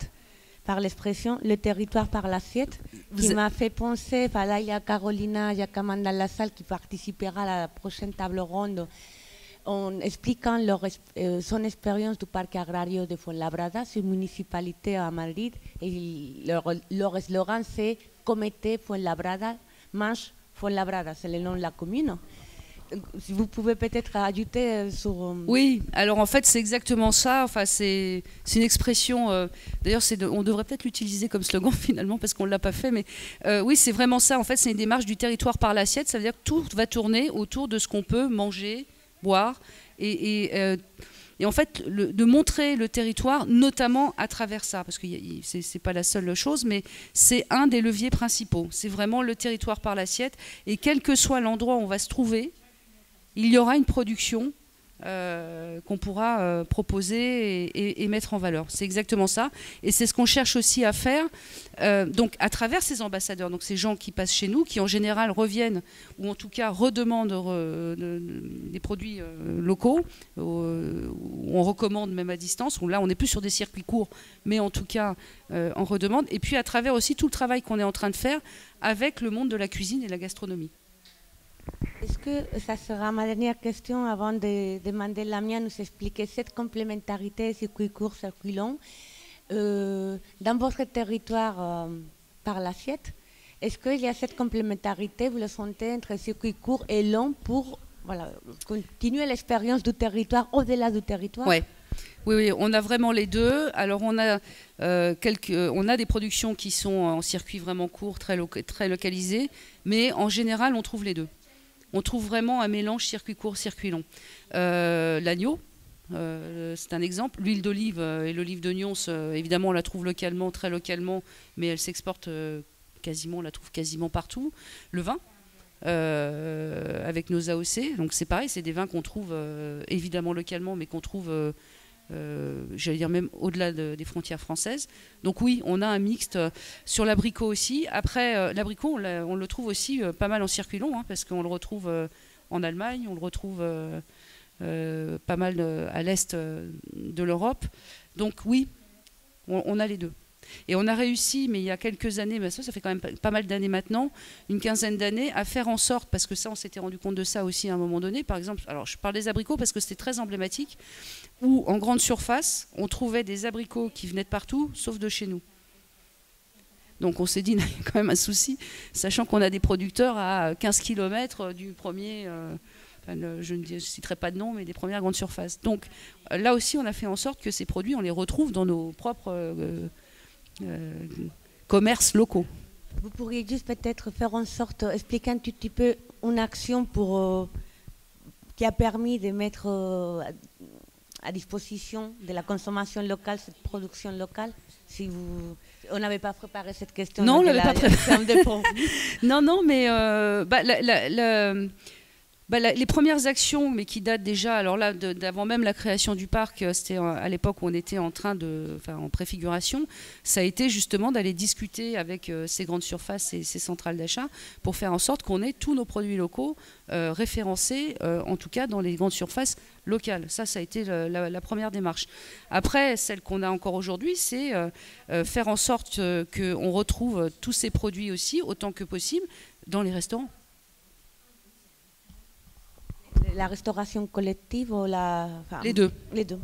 par l'expression le territoire par l'assiette, qui m'a fait penser, là il y a Carolina Yacaman dans la salle qui participera à la prochaine table ronde en expliquant son expérience du parc agrario de Fuenlabrada, su municipalité à Madrid, et leur slogan c'est Comité Fuenlabrada, Manche Fuenlabrada, c'est le nom de la commune. Si vous pouvez peut-être ajouter sur... Oui, alors en fait c'est exactement ça, enfin, c'est une expression, d'ailleurs on devrait peut-être l'utiliser comme slogan finalement parce qu'on ne l'a pas fait, mais oui c'est vraiment ça, en fait c'est une démarche du territoire par l'assiette, ça veut dire que tout va tourner autour de ce qu'on peut manger, boire, et en fait de montrer le territoire notamment à travers ça, parce que c'est pas la seule chose, mais c'est un des leviers principaux, c'est vraiment le territoire par l'assiette, et quel que soit l'endroit où on va se trouver, il y aura une production qu'on pourra proposer et mettre en valeur. C'est exactement ça. Et c'est ce qu'on cherche aussi à faire donc à travers ces ambassadeurs, donc ces gens qui passent chez nous, qui en général reviennent ou en tout cas redemandent des produits locaux, où on recommande même à distance, où là on n'est plus sur des circuits courts, mais en tout cas on redemande. Et puis à travers aussi tout le travail qu'on est en train de faire avec le monde de la cuisine et de la gastronomie. Est-ce que ça sera ma dernière question avant de demander Lamia nous expliquer cette complémentarité circuit court, circuit long dans votre territoire par l'assiette? Est-ce qu'il y a cette complémentarité, vous le sentez, entre circuit court et long pour continuer l'expérience du territoire au-delà du territoire? Ouais. Oui, on a vraiment les deux. Alors on a des productions qui sont en circuit vraiment court, très localisé, mais en général on trouve les deux. On trouve vraiment un mélange circuit court, circuit long. L'agneau, c'est un exemple. L'huile d'olive et l'olive de Nyons, évidemment, on la trouve localement, très localement, mais elle s'exporte quasiment, on la trouve quasiment partout. Le vin, avec nos AOC. Donc c'est pareil, c'est des vins qu'on trouve évidemment localement, mais qu'on trouve, j'allais dire même au-delà des frontières françaises. Donc oui, on a un mixte sur l'abricot aussi. Après, l'abricot, on le trouve aussi pas mal en circuit long, hein, parce qu'on le retrouve en Allemagne, on le retrouve pas mal à l'est de l'Europe. Donc oui, on a les deux. Et on a réussi, mais il y a quelques années, mais ça fait quand même pas mal d'années maintenant, une quinzaine d'années, à faire en sorte, parce que ça, on s'était rendu compte de ça aussi à un moment donné, par exemple, alors je parle des abricots parce que c'était très emblématique, où en grande surface, on trouvait des abricots qui venaient de partout, sauf de chez nous. Donc on s'est dit, il y a quand même un souci, sachant qu'on a des producteurs à 15 km du premier... je ne citerai pas de nom, mais des premières grandes surfaces. Donc là aussi, on a fait en sorte que ces produits, on les retrouve dans nos propres commerces locaux. Vous pourriez juste peut-être faire en sorte, expliquer un tout petit peu une action qui a permis de mettre à disposition de la consommation locale, cette production locale. Si on n'avait pas préparé cette question. Non, on ne l'avait pas préparé. Non, mais les premières actions, mais qui datent déjà, alors là, d'avant même la création du parc, c'était à l'époque où on était en préfiguration, ça a été justement d'aller discuter avec ces grandes surfaces et ces centrales d'achat pour faire en sorte qu'on ait tous nos produits locaux référencés, en tout cas dans les grandes surfaces locales. Ça a été la première démarche. Après, celle qu'on a encore aujourd'hui, c'est faire en sorte qu'on retrouve tous ces produits aussi, autant que possible, dans les restaurants. La restauration collective ou les deux. Les deux.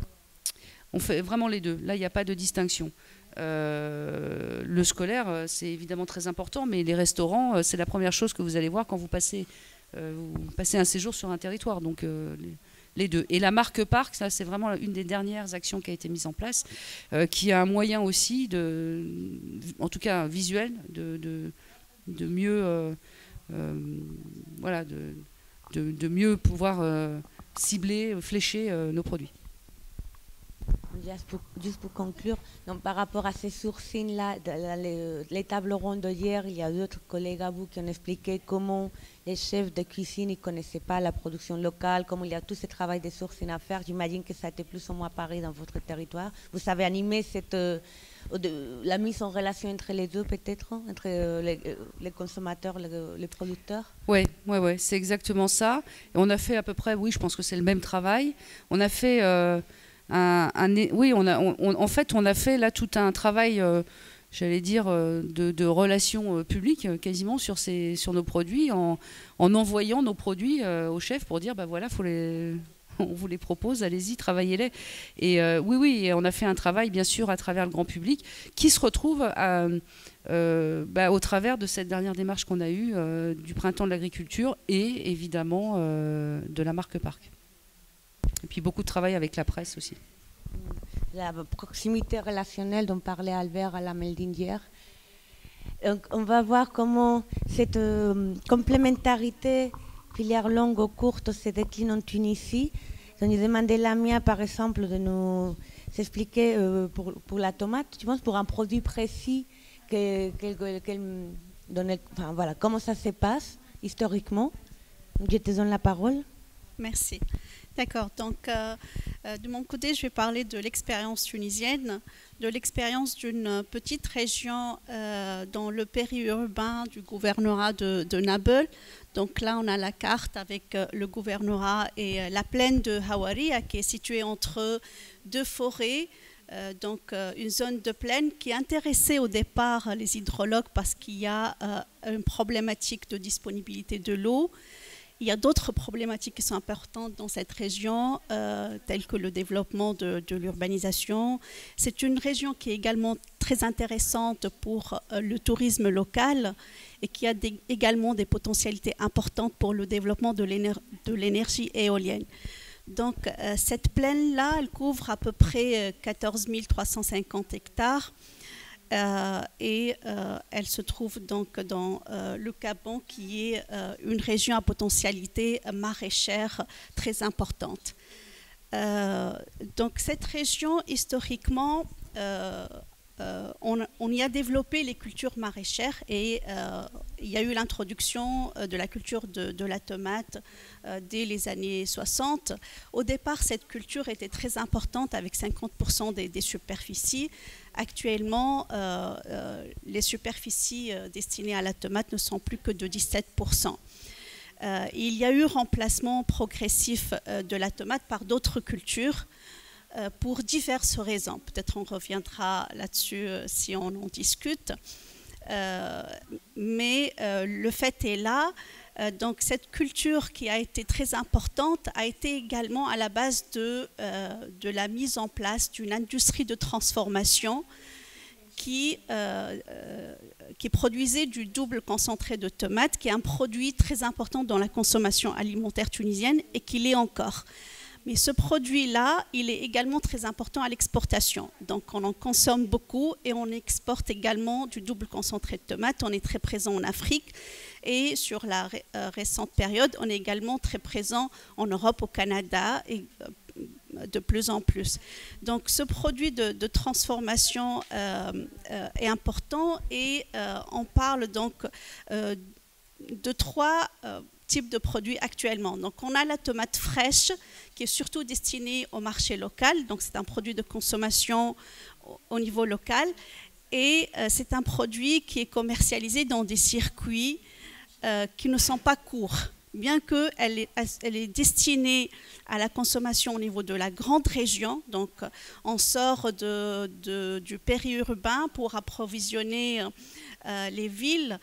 On fait vraiment les deux. Là, il n'y a pas de distinction. Le scolaire, c'est évidemment très important, mais les restaurants, c'est la première chose que vous allez voir quand vous passez un séjour sur un territoire. Donc, les deux. Et la marque Parc, ça, c'est vraiment une des dernières actions qui a été mise en place, qui a un moyen aussi, en tout cas visuel, de mieux... de mieux pouvoir cibler, flécher nos produits. Juste pour conclure, donc par rapport à ces sourcings-là, les tables rondes d'hier, il y a d'autres collègues à vous qui ont expliqué comment les chefs de cuisine ne connaissaient pas la production locale, comment il y a tout ce travail de sourcing à faire. J'imagine que ça a été plus ou moins pareil dans votre territoire. Vous savez animer la mise en relation entre les deux, peut-être, entre les consommateurs, les producteurs. Oui, c'est exactement ça. Et on a fait à peu près, oui, je pense que c'est le même travail. On a fait... en fait, on a fait là tout un travail, j'allais dire, de relations publiques quasiment sur nos produits, en envoyant nos produits aux chefs pour dire, voilà, on vous les propose, allez-y, travaillez-les. Et oui, on a fait un travail, bien sûr, à travers le grand public, qui se retrouve au travers de cette dernière démarche qu'on a eue du Printemps de l'agriculture et évidemment de la marque Parc. Et puis beaucoup de travail avec la presse aussi. La proximité relationnelle dont parlait Albert à la Meldine d'hier. On va voir comment cette complémentarité filière longue ou courte se décline en Tunisie. On a demandé Lamia, par exemple, de nous expliquer pour la tomate, je pense, pour un produit précis, comment ça se passe historiquement. Je te donne la parole. Merci. D'accord. Donc, de mon côté, je vais parler de l'expérience tunisienne, de l'expérience d'une petite région dans le périurbain du gouvernorat de Nabeul. Donc là, on a la carte avec le gouvernorat et la plaine de Hawaria qui est située entre deux forêts. Donc une zone de plaine qui intéressait au départ les hydrologues parce qu'il y a une problématique de disponibilité de l'eau. Il y a d'autres problématiques qui sont importantes dans cette région, telles que le développement de l'urbanisation. C'est une région qui est également très intéressante pour le tourisme local et qui a également des potentialités importantes pour le développement de l'énergie éolienne. Donc cette plaine-là, elle couvre à peu près 14 350 hectares. Elle se trouve donc dans le Gabon, qui est une région à potentialité maraîchère très importante. Donc cette région, historiquement, on y a développé les cultures maraîchères et il y a eu l'introduction de la culture de la tomate dès les années 60. Au départ, cette culture était très importante avec 50% des superficies. Actuellement, les superficies destinées à la tomate ne sont plus que de 17%. Il y a eu remplacement progressif de la tomate par d'autres cultures pour diverses raisons. Peut-être on reviendra là-dessus si on en discute. Mais le fait est là. Donc cette culture qui a été très importante a été également à la base de la mise en place d'une industrie de transformation qui produisait du double concentré de tomate, qui est un produit très important dans la consommation alimentaire tunisienne et qui l'est encore. Mais ce produit-là, il est également très important à l'exportation. Donc on en consomme beaucoup et on exporte également du double concentré de tomate. On est très présent en Afrique et sur la récente période, on est également très présent en Europe, au Canada et de plus en plus. Donc ce produit de transformation est important et on parle donc de trois types de produits actuellement. Donc on a la tomate fraîche qui est surtout destinée au marché local, donc c'est un produit de consommation au niveau local et c'est un produit qui est commercialisé dans des circuits qui ne sont pas courts. Bien qu'elle est destinée à la consommation au niveau de la grande région, donc on sort du périurbain pour approvisionner les villes,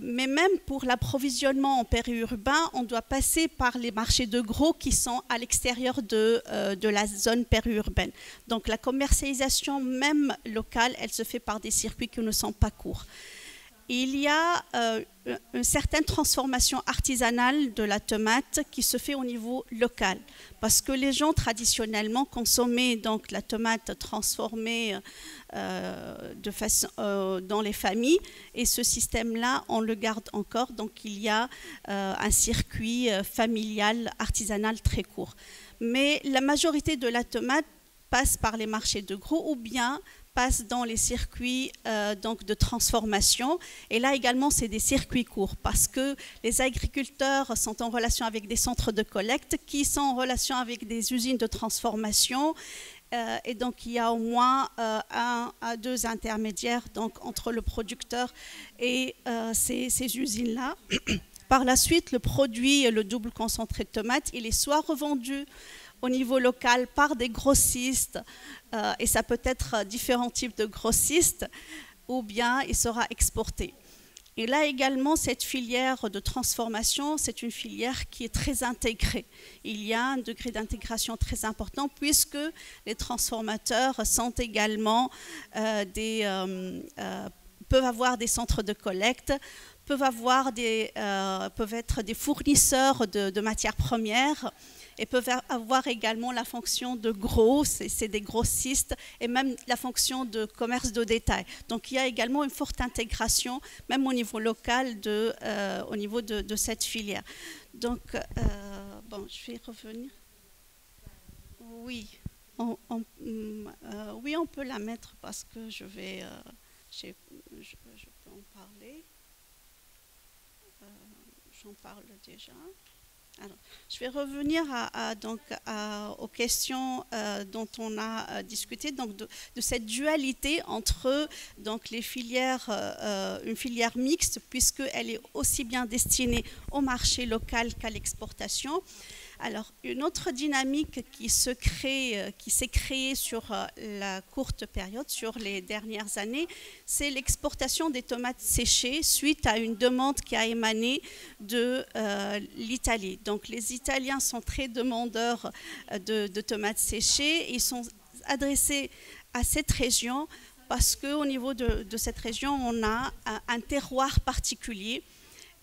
mais même pour l'approvisionnement en périurbain, on doit passer par les marchés de gros qui sont à l'extérieur de la zone périurbaine. Donc la commercialisation même locale, elle se fait par des circuits qui ne sont pas courts. Il y a une certaine transformation artisanale de la tomate qui se fait au niveau local. Parce que les gens traditionnellement consommaient donc la tomate transformée dans les familles. Et ce système-là, on le garde encore. Donc il y a un circuit familial, artisanal très court. Mais la majorité de la tomate passe par les marchés de gros ou bien passe dans les circuits donc de transformation. Et là également, c'est des circuits courts parce que les agriculteurs sont en relation avec des centres de collecte qui sont en relation avec des usines de transformation. Et donc, il y a au moins 1 à 2 intermédiaires donc, entre le producteur et ces usines-là. Par la suite, le produit, le double concentré de tomate, il est soit revendu au niveau local par des grossistes, et ça peut être différents types de grossistes, ou bien il sera exporté. Et là également, cette filière de transformation, c'est une filière qui est très intégrée. Il y a un degré d'intégration très important puisque les transformateurs sont également peuvent avoir des centres de collecte, peuvent être des fournisseurs de matières premières, et peuvent avoir également la fonction de gros, c'est des grossistes, et même la fonction de commerce de détail. Donc il y a également une forte intégration, même au niveau local, au niveau de cette filière. Donc, bon, je vais revenir. Oui, oui, on peut la mettre parce que je peux en parler. J'en parle déjà. Alors, je vais revenir aux questions dont on a discuté, donc de cette dualité entre donc, les filières, une filière mixte, puisqu'elle est aussi bien destinée au marché local qu'à l'exportation. Alors, une autre dynamique qui s'est créée sur la courte période, sur les dernières années, c'est l'exportation des tomates séchées suite à une demande qui a émané de l'Italie. Donc, les Italiens sont très demandeurs de tomates séchées. Ils sont adressés à cette région parce qu'au niveau de cette région, on a un terroir particulier.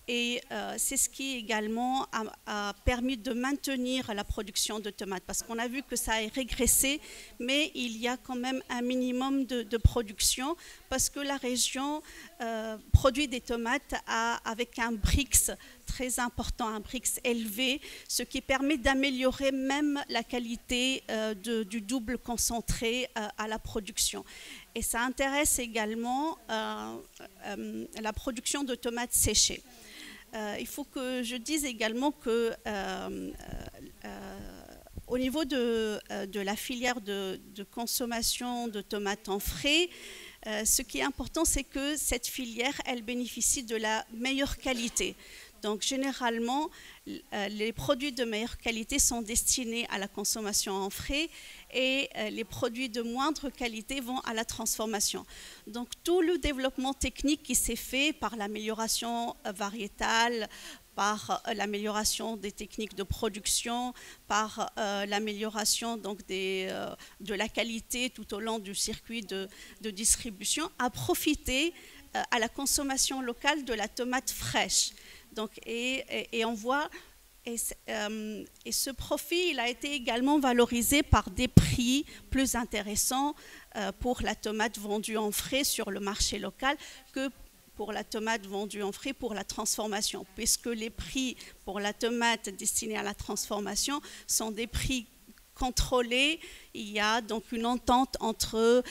Et c'est ce qui également a permis de maintenir la production de tomates, parce qu'on a vu que ça a régressé, mais il y a quand même un minimum de production, parce que la région produit des tomates avec un BRICS très important, un Brix élevé, ce qui permet d'améliorer même la qualité du double concentré à la production. Et ça intéresse également la production de tomates séchées. Il faut que je dise également que au niveau de la filière de consommation de tomates en frais, ce qui est important, c'est que cette filière, elle bénéficie de la meilleure qualité. Donc, généralement, les produits de meilleure qualité sont destinés à la consommation en frais et les produits de moindre qualité vont à la transformation. Donc, tout le développement technique qui s'est fait par l'amélioration variétale, par l'amélioration des techniques de production, par l'amélioration de la qualité tout au long du circuit de distribution, a profité à la consommation locale de la tomate fraîche. Donc, et on voit, et ce profit, il a été également valorisé par des prix plus intéressants pour la tomate vendue en frais sur le marché local que pour la tomate vendue en frais pour la transformation, puisque les prix pour la tomate destinée à la transformation sont des prix contrôlés. Il y a donc une entente entre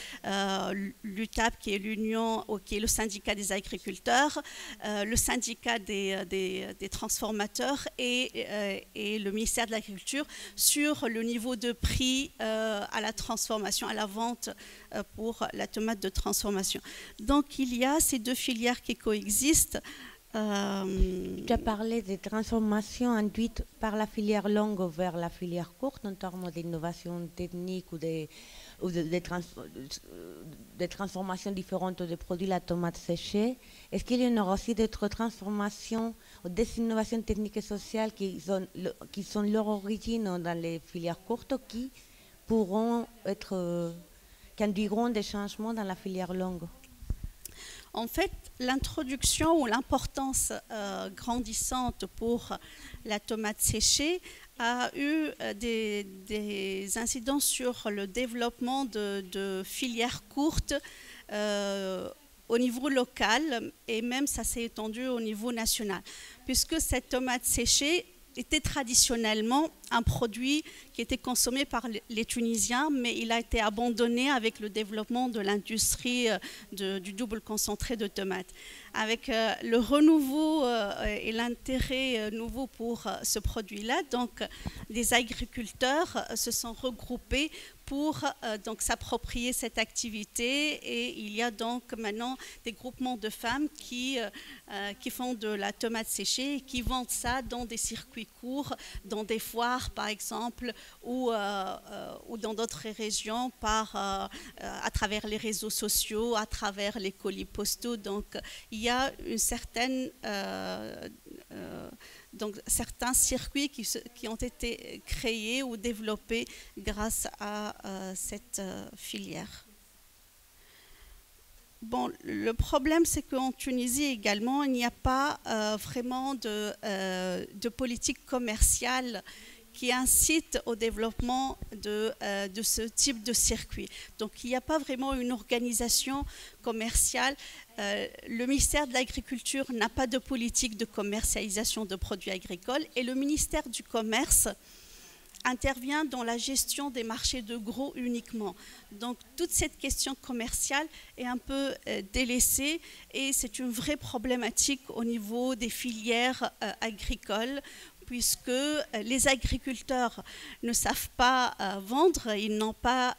l'UTAP, qui est l'union, qui est le syndicat des agriculteurs, le syndicat des transformateurs et le ministère de l'Agriculture sur le niveau de prix à la transformation, à la vente pour la tomate de transformation. Donc il y a ces deux filières qui coexistent. Tu as parlé des transformations induites par la filière longue vers la filière courte en termes d'innovation technique ou des transformations différentes des produits, la tomate séchée. Est-ce qu'il y en aura aussi d'autres transformations ou des innovations techniques et sociales qui sont leur origine dans les filières courtes qui pourront qui induiront des changements dans la filière longue? En fait, l'introduction ou l'importance grandissante pour la tomate séchée a eu des incidences sur le développement de filières courtes au niveau local, et même ça s'est étendu au niveau national, puisque cette tomate séchée était traditionnellement un produit qui était consommé par les Tunisiens, mais il a été abandonné avec le développement de l'industrie du double concentré de tomates. Avec le renouveau et l'intérêt nouveau pour ce produit-là, donc les agriculteurs se sont regroupés pour donc s'approprier cette activité, et il y a donc maintenant des groupements de femmes qui font de la tomate séchée et qui vendent ça dans des circuits courts, dans des foires par exemple, ou dans d'autres régions à travers les réseaux sociaux, à travers les colis postaux. Donc il y a une certaine donc certains circuits qui ont été créés ou développés grâce à cette filière. Bon, le problème, c'est qu'en Tunisie également, il n'y a pas vraiment de politique commerciale qui incite au développement de ce type de circuit. Donc il n'y a pas vraiment une organisation commerciale. Le ministère de l'Agriculture n'a pas de politique de commercialisation de produits agricoles, et le ministère du Commerce intervient dans la gestion des marchés de gros uniquement. Donc toute cette question commerciale est un peu délaissée, et c'est une vraie problématique au niveau des filières agricoles, puisque les agriculteurs ne savent pas vendre, ils n'ont pas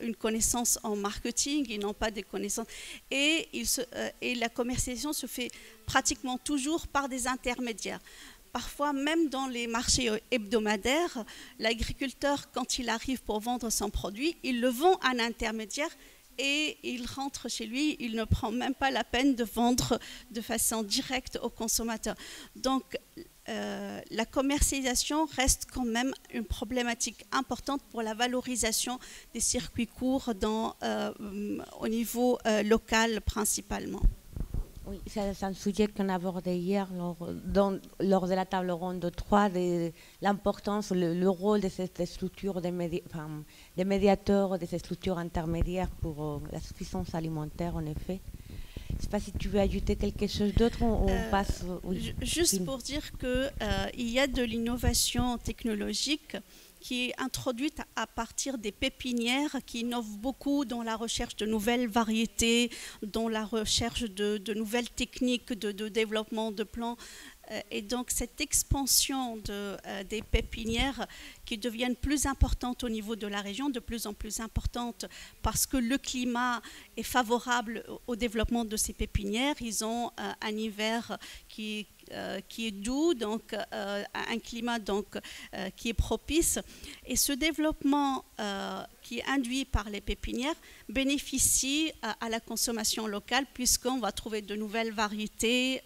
une connaissance en marketing, ils n'ont pas des connaissances, et la commercialisation se fait pratiquement toujours par des intermédiaires. Parfois, même dans les marchés hebdomadaires, l'agriculteur, quand il arrive pour vendre son produit, il le vend à un intermédiaire et il rentre chez lui, il ne prend même pas la peine de vendre de façon directe au consommateur. Donc, la commercialisation reste quand même une problématique importante pour la valorisation des circuits courts au niveau local principalement. Oui, c'est un sujet qu'on abordait hier lors de la table ronde 3, de l'importance, le rôle de ces structures des médiateurs, de ces structures intermédiaires pour la suffisance alimentaire, en effet. Je ne sais pas si tu veux ajouter quelque chose d'autre, on passe au... Juste pour dire qu'il y a de l'innovation technologique qui est introduite à partir des pépinières qui innovent beaucoup dans la recherche de nouvelles variétés, dans la recherche de nouvelles techniques de développement de plants. Et donc cette expansion des pépinières qui deviennent plus importantes au niveau de la région, de plus en plus importantes parce que le climat est favorable au développement de ces pépinières. Ils ont un hiver qui est doux, donc un climat qui est propice. Et ce développement qui est induit par les pépinières bénéficie à la consommation locale puisqu'on va trouver de nouvelles variétés,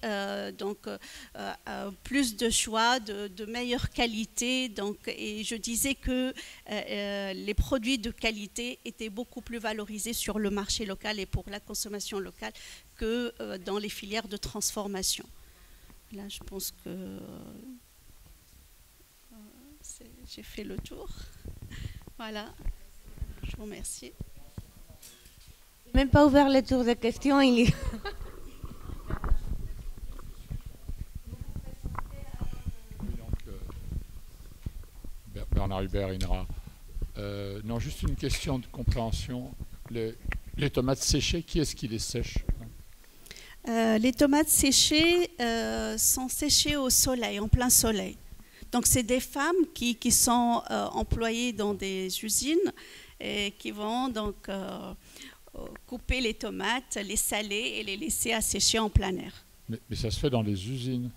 plus de choix, de meilleure qualité. Et je disais que les produits de qualité étaient beaucoup plus valorisés sur le marché local et pour la consommation locale que dans les filières de transformation. Là, je pense que j'ai fait le tour. Voilà. Je vous remercie. Même pas ouvert le tour de questions. Bernard Hubert, INRA. Non, juste une question de compréhension. Les tomates séchées, qui est-ce qui les sèche ? Les tomates séchées sont séchées au soleil, en plein soleil. Donc, c'est des femmes qui sont employées dans des usines et qui vont donc couper les tomates, les saler et les laisser assécher en plein air. Mais ça se fait dans des usines ?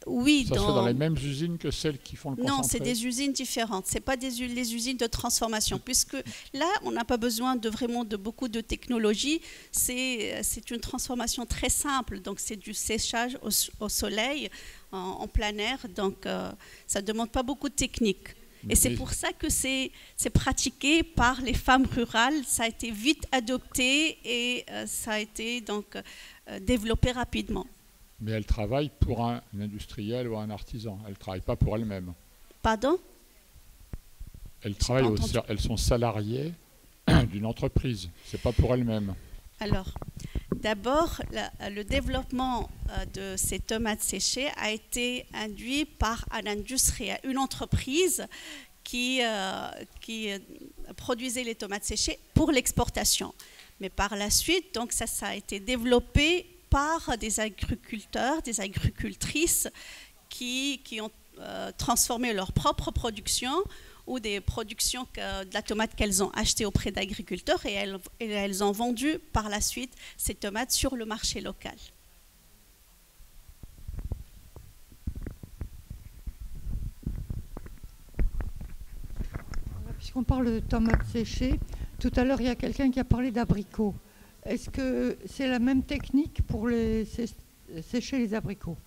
Oui. Ça se fait dans les mêmes usines que celles qui font le concentré ? Non, c'est des usines différentes. Ce n'est pas les usines de transformation, puisque là, on n'a pas besoin vraiment de beaucoup de technologie. C'est une transformation très simple. Donc, c'est du séchage au soleil, en plein air. Donc, ça ne demande pas beaucoup de technique. Et c'est pour ça que c'est pratiqué par les femmes rurales. Ça a été vite adopté et ça a été donc développé rapidement. Mais elles travaillent pour un industriel ou un artisan. Elles ne travaillent pas pour elles-mêmes. Pardon ? Elles sont salariées d'une entreprise. Ce n'est pas pour elles-mêmes. Alors, d'abord, le développement de ces tomates séchées a été induit par un industriel, une entreprise qui produisait les tomates séchées pour l'exportation. Mais par la suite, donc ça a été développé par des agriculteurs, des agricultrices qui ont transformé leur propre production ou des productions de la tomate qu'elles ont achetées auprès d'agriculteurs et elles ont vendu par la suite ces tomates sur le marché local. Puisqu'on parle de tomates séchées, tout à l'heure il y a quelqu'un qui a parlé d'abricots. Est-ce que c'est la même technique pour sécher les abricots ?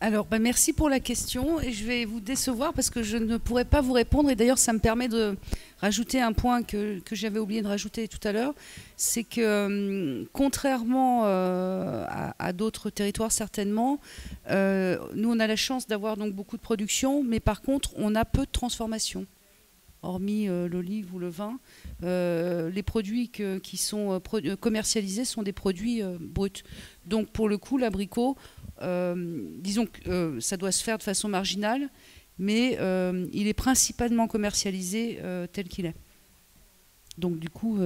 Alors, merci pour la question et je vais vous décevoir parce que je ne pourrai pas vous répondre et d'ailleurs ça me permet de rajouter un point que j'avais oublié de rajouter tout à l'heure, c'est que contrairement à d'autres territoires certainement, nous on a la chance d'avoir donc beaucoup de production, mais par contre on a peu de transformation. Hormis l'olive ou le vin, les produits qui sont commercialisés sont des produits bruts. Donc pour le coup, l'abricot, disons que ça doit se faire de façon marginale, mais il est principalement commercialisé tel qu'il est. Donc du coup,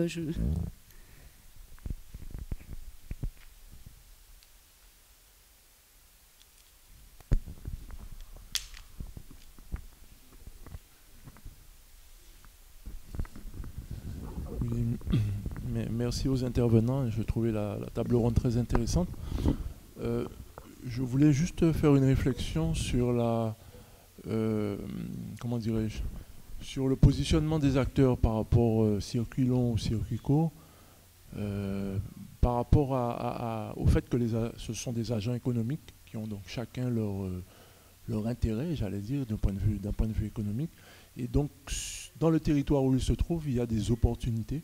Merci aux intervenants, je trouvais la table ronde très intéressante. Je voulais juste faire une réflexion sur comment dirais-je, sur le positionnement des acteurs par rapport circuit long ou circuit court, par rapport au fait que ce sont des agents économiques qui ont donc chacun leur intérêt, j'allais dire, d'un point de vue économique. Et donc, dans le territoire où ils se trouvent, il y a des opportunités.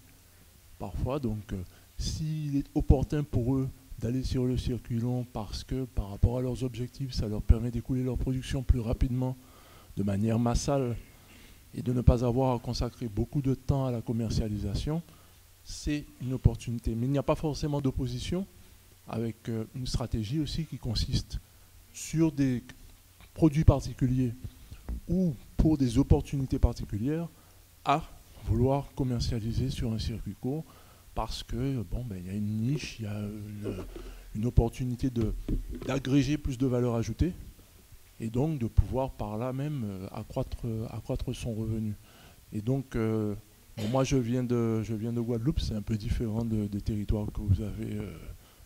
Parfois, donc, s'il est opportun pour eux d'aller sur le circuit long parce que, par rapport à leurs objectifs, ça leur permet d'écouler leur production plus rapidement, de manière massale, et de ne pas avoir à consacrer beaucoup de temps à la commercialisation, c'est une opportunité. Mais il n'y a pas forcément d'opposition avec une stratégie aussi qui consiste sur des produits particuliers ou pour des opportunités particulières à vouloir commercialiser sur un circuit court parce que il y a une niche, il y a une opportunité d'agréger plus de valeur ajoutée et donc de pouvoir par là même accroître son revenu. Et donc moi je viens de Guadeloupe, c'est un peu différent des territoires que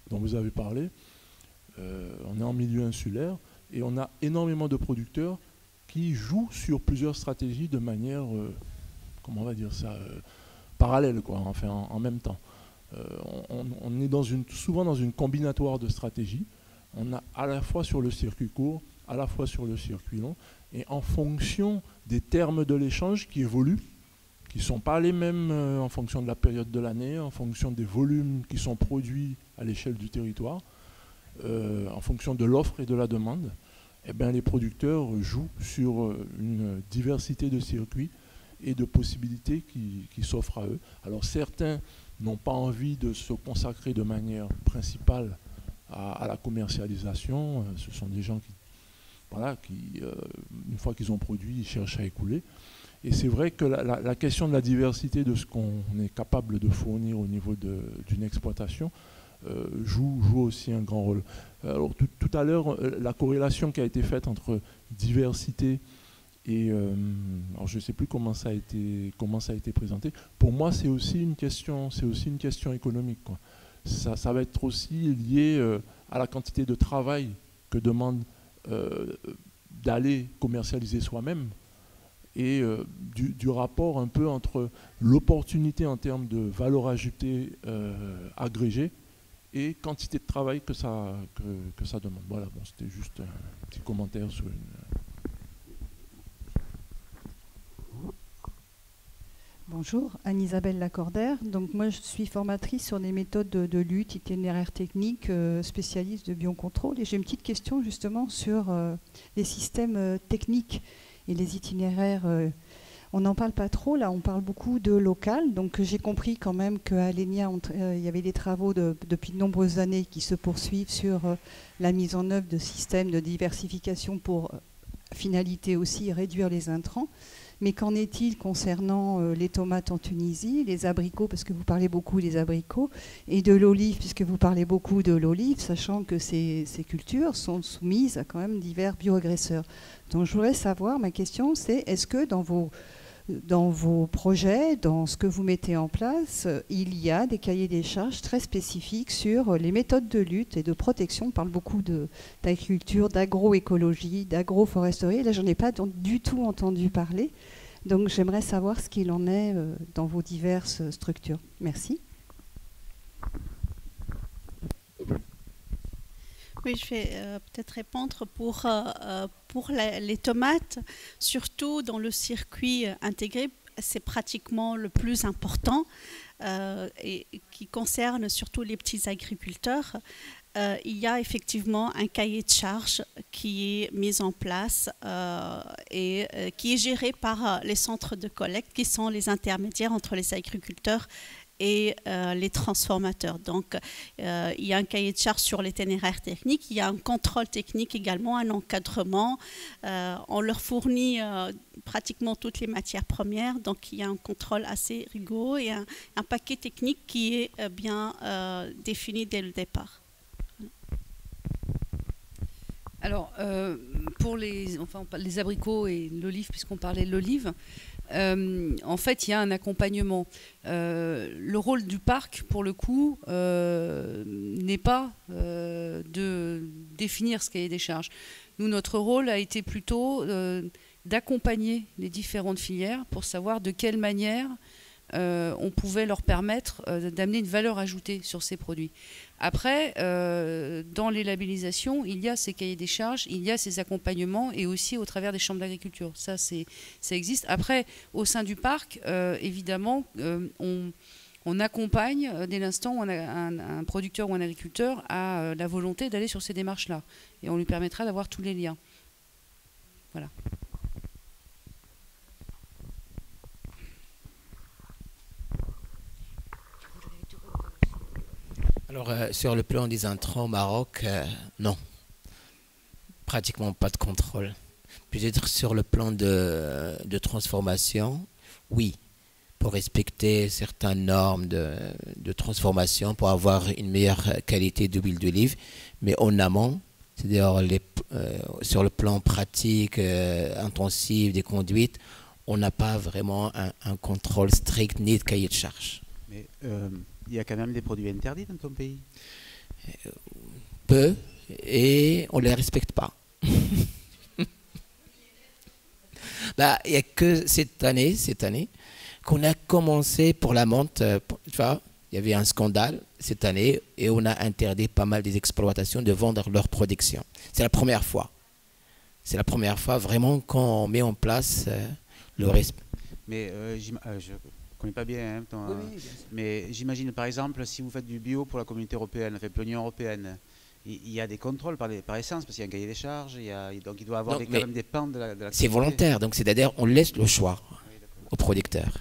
dont vous avez parlé. On est en milieu insulaire et on a énormément de producteurs qui jouent sur plusieurs stratégies de manière, comment on va dire ça, parallèle, quoi, enfin en même temps. On est souvent dans une combinatoire de stratégies. On a à la fois sur le circuit court, à la fois sur le circuit long, et en fonction des termes de l'échange qui évoluent, qui ne sont pas les mêmes en fonction de la période de l'année, en fonction des volumes qui sont produits à l'échelle du territoire, en fonction de l'offre et de la demande, eh bien, les producteurs jouent sur une diversité de circuits et de possibilités qui s'offrent à eux. Alors certains n'ont pas envie de se consacrer de manière principale à la commercialisation. Ce sont des gens qui une fois qu'ils ont produit, ils cherchent à écouler. Et c'est vrai que la question de la diversité de ce qu'on est capable de fournir au niveau d'une exploitation joue aussi un grand rôle. Alors, tout à l'heure, la corrélation qui a été faite entre diversité et alors je ne sais plus comment ça a été présenté. Pour moi, c'est aussi une question économique, quoi. Ça va être aussi lié à la quantité de travail que demande d'aller commercialiser soi-même et du rapport un peu entre l'opportunité en termes de valeur ajoutée agrégée et quantité de travail que ça demande. Voilà, c'était juste un petit commentaire sur Bonjour, Anne-Isabelle Lacordaire. Donc moi, je suis formatrice sur des méthodes de lutte, itinéraire technique, spécialiste de biocontrôle. Et j'ai une petite question justement sur les systèmes techniques et les itinéraires. On n'en parle pas trop, là, on parle beaucoup de local. Donc j'ai compris quand même qu'à l'ENIA, il y avait des travaux depuis de nombreuses années qui se poursuivent sur la mise en œuvre de systèmes de diversification pour finalité aussi réduire les intrants. Mais qu'en est-il concernant les tomates en Tunisie, les abricots, parce que vous parlez beaucoup des abricots, et de l'olive, puisque vous parlez beaucoup de l'olive, sachant que ces cultures sont soumises à quand même divers bioagresseurs. Donc je voudrais savoir, ma question c'est, est-ce que dans vos projets, dans ce que vous mettez en place, il y a des cahiers des charges très spécifiques sur les méthodes de lutte et de protection. On parle beaucoup d'agriculture, d'agroécologie, d'agroforesterie. Là, je n'en ai pas du tout entendu parler. Donc, j'aimerais savoir ce qu'il en est dans vos diverses structures. Merci. Oui, je vais peut-être répondre pour les tomates, surtout dans le circuit intégré, c'est pratiquement le plus important et qui concerne surtout les petits agriculteurs. Il y a effectivement un cahier de charges qui est mis en place et qui est géré par les centres de collecte qui sont les intermédiaires entre les agriculteurs et les transformateurs. Donc, il y a un cahier de charges sur l'itinéraire technique, il y a un contrôle technique également, un encadrement. On leur fournit pratiquement toutes les matières premières, donc il y a un contrôle assez rigoureux et un paquet technique qui est bien défini dès le départ. Alors, pour les abricots et l'olive, puisqu'on parlait de l'olive, en fait, il y a un accompagnement. Le rôle du parc, pour le coup, n'est pas de définir ce cahier des charges. Nous, notre rôle a été plutôt d'accompagner les différentes filières pour savoir de quelle manière on pouvait leur permettre d'amener une valeur ajoutée sur ces produits. Après, dans les labellisations, il y a ces cahiers des charges, il y a ces accompagnements et aussi au travers des chambres d'agriculture. Ça existe. Après, au sein du parc, évidemment, on accompagne dès l'instant où un producteur ou un agriculteur a la volonté d'aller sur ces démarches-là. Et on lui permettra d'avoir tous les liens. Voilà. Alors, sur le plan des intrants au Maroc, non. Pratiquement pas de contrôle. Peut-être sur le plan de transformation, oui. Pour respecter certaines normes de transformation, pour avoir une meilleure qualité d'huile d'olive. Mais en amont, c'est-à-dire sur le plan pratique, intensif des conduites, on n'a pas vraiment un contrôle strict ni de cahier de charge. Mais il y a quand même des produits interdits dans ton pays? Peu, et on ne les respecte pas. Bah, il n'y a que cette année qu'on a commencé pour la menthe. Tu vois, il y avait un scandale cette année et on a interdit pas mal des exploitations de vendre leur production. C'est la première fois. C'est la première fois vraiment qu'on met en place le respect. Mais je ne connais pas bien, hein, mais j'imagine par exemple si vous faites du bio pour la communauté européenne, pour l'Union européenne, il y a des contrôles par essence, parce qu'il y a un cahier des charges, donc il doit y avoir quand même des pans de la c'est volontaire, donc c'est-à-dire on laisse le choix aux producteurs.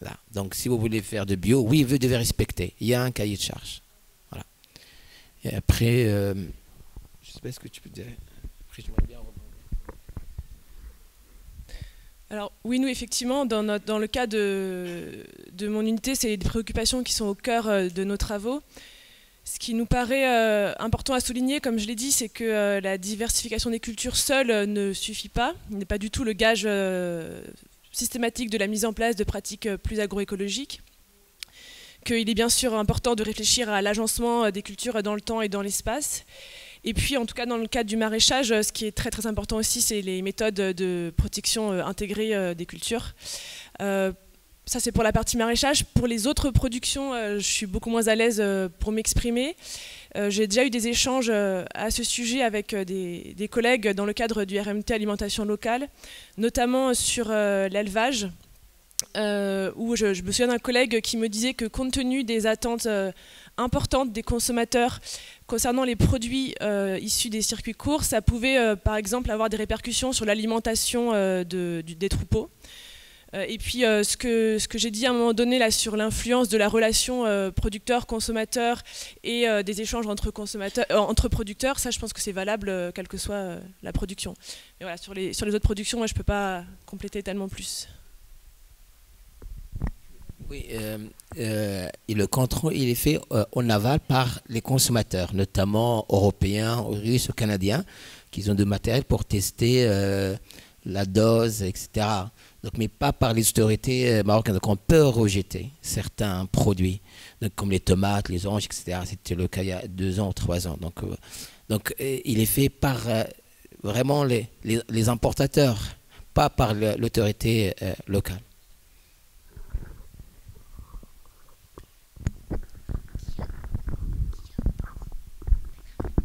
Là. Donc si vous voulez faire de bio, oui, vous devez respecter. Il y a un cahier de charges. Voilà. Et après, je ne sais pas ce que tu peux dire. Après, je bien rebondir. Alors oui, nous effectivement, dans le cas de mon unité, c'est des préoccupations qui sont au cœur de nos travaux. Ce qui nous paraît important à souligner, comme je l'ai dit, c'est que la diversification des cultures seule ne suffit pas. Il n'est pas du tout le gage systématique de la mise en place de pratiques plus agroécologiques. Qu'il est bien sûr important de réfléchir à l'agencement des cultures dans le temps et dans l'espace. Et puis, en tout cas, dans le cadre du maraîchage, ce qui est très très important aussi, c'est les méthodes de protection intégrée des cultures. Ça, c'est pour la partie maraîchage. Pour les autres productions, je suis beaucoup moins à l'aise pour m'exprimer. J'ai déjà eu des échanges à ce sujet avec des collègues dans le cadre du RMT Alimentation Locale, notamment sur l'élevage, où je me souviens d'un collègue qui me disait que compte tenu des attentes importantes des consommateurs concernant les produits issus des circuits courts, ça pouvait par exemple avoir des répercussions sur l'alimentation des troupeaux. Et puis ce que j'ai dit à un moment donné là, sur l'influence de la relation producteur-consommateur et des échanges entre producteurs, ça je pense que c'est valable quelle que soit la production. Mais voilà, sur les autres productions, moi je ne peux pas compléter tellement plus. Oui, et le contrôle il est fait en aval par les consommateurs, notamment européens, russes ou canadiens, qui ont de matériel pour tester la dose, etc. Donc, mais pas par les autorités marocaines. Donc on peut rejeter certains produits, donc, comme les tomates, les oranges, etc. C'était le cas il y a 2 ans ou 3 ans. Donc il est fait par vraiment les importateurs, pas par l'autorité locale.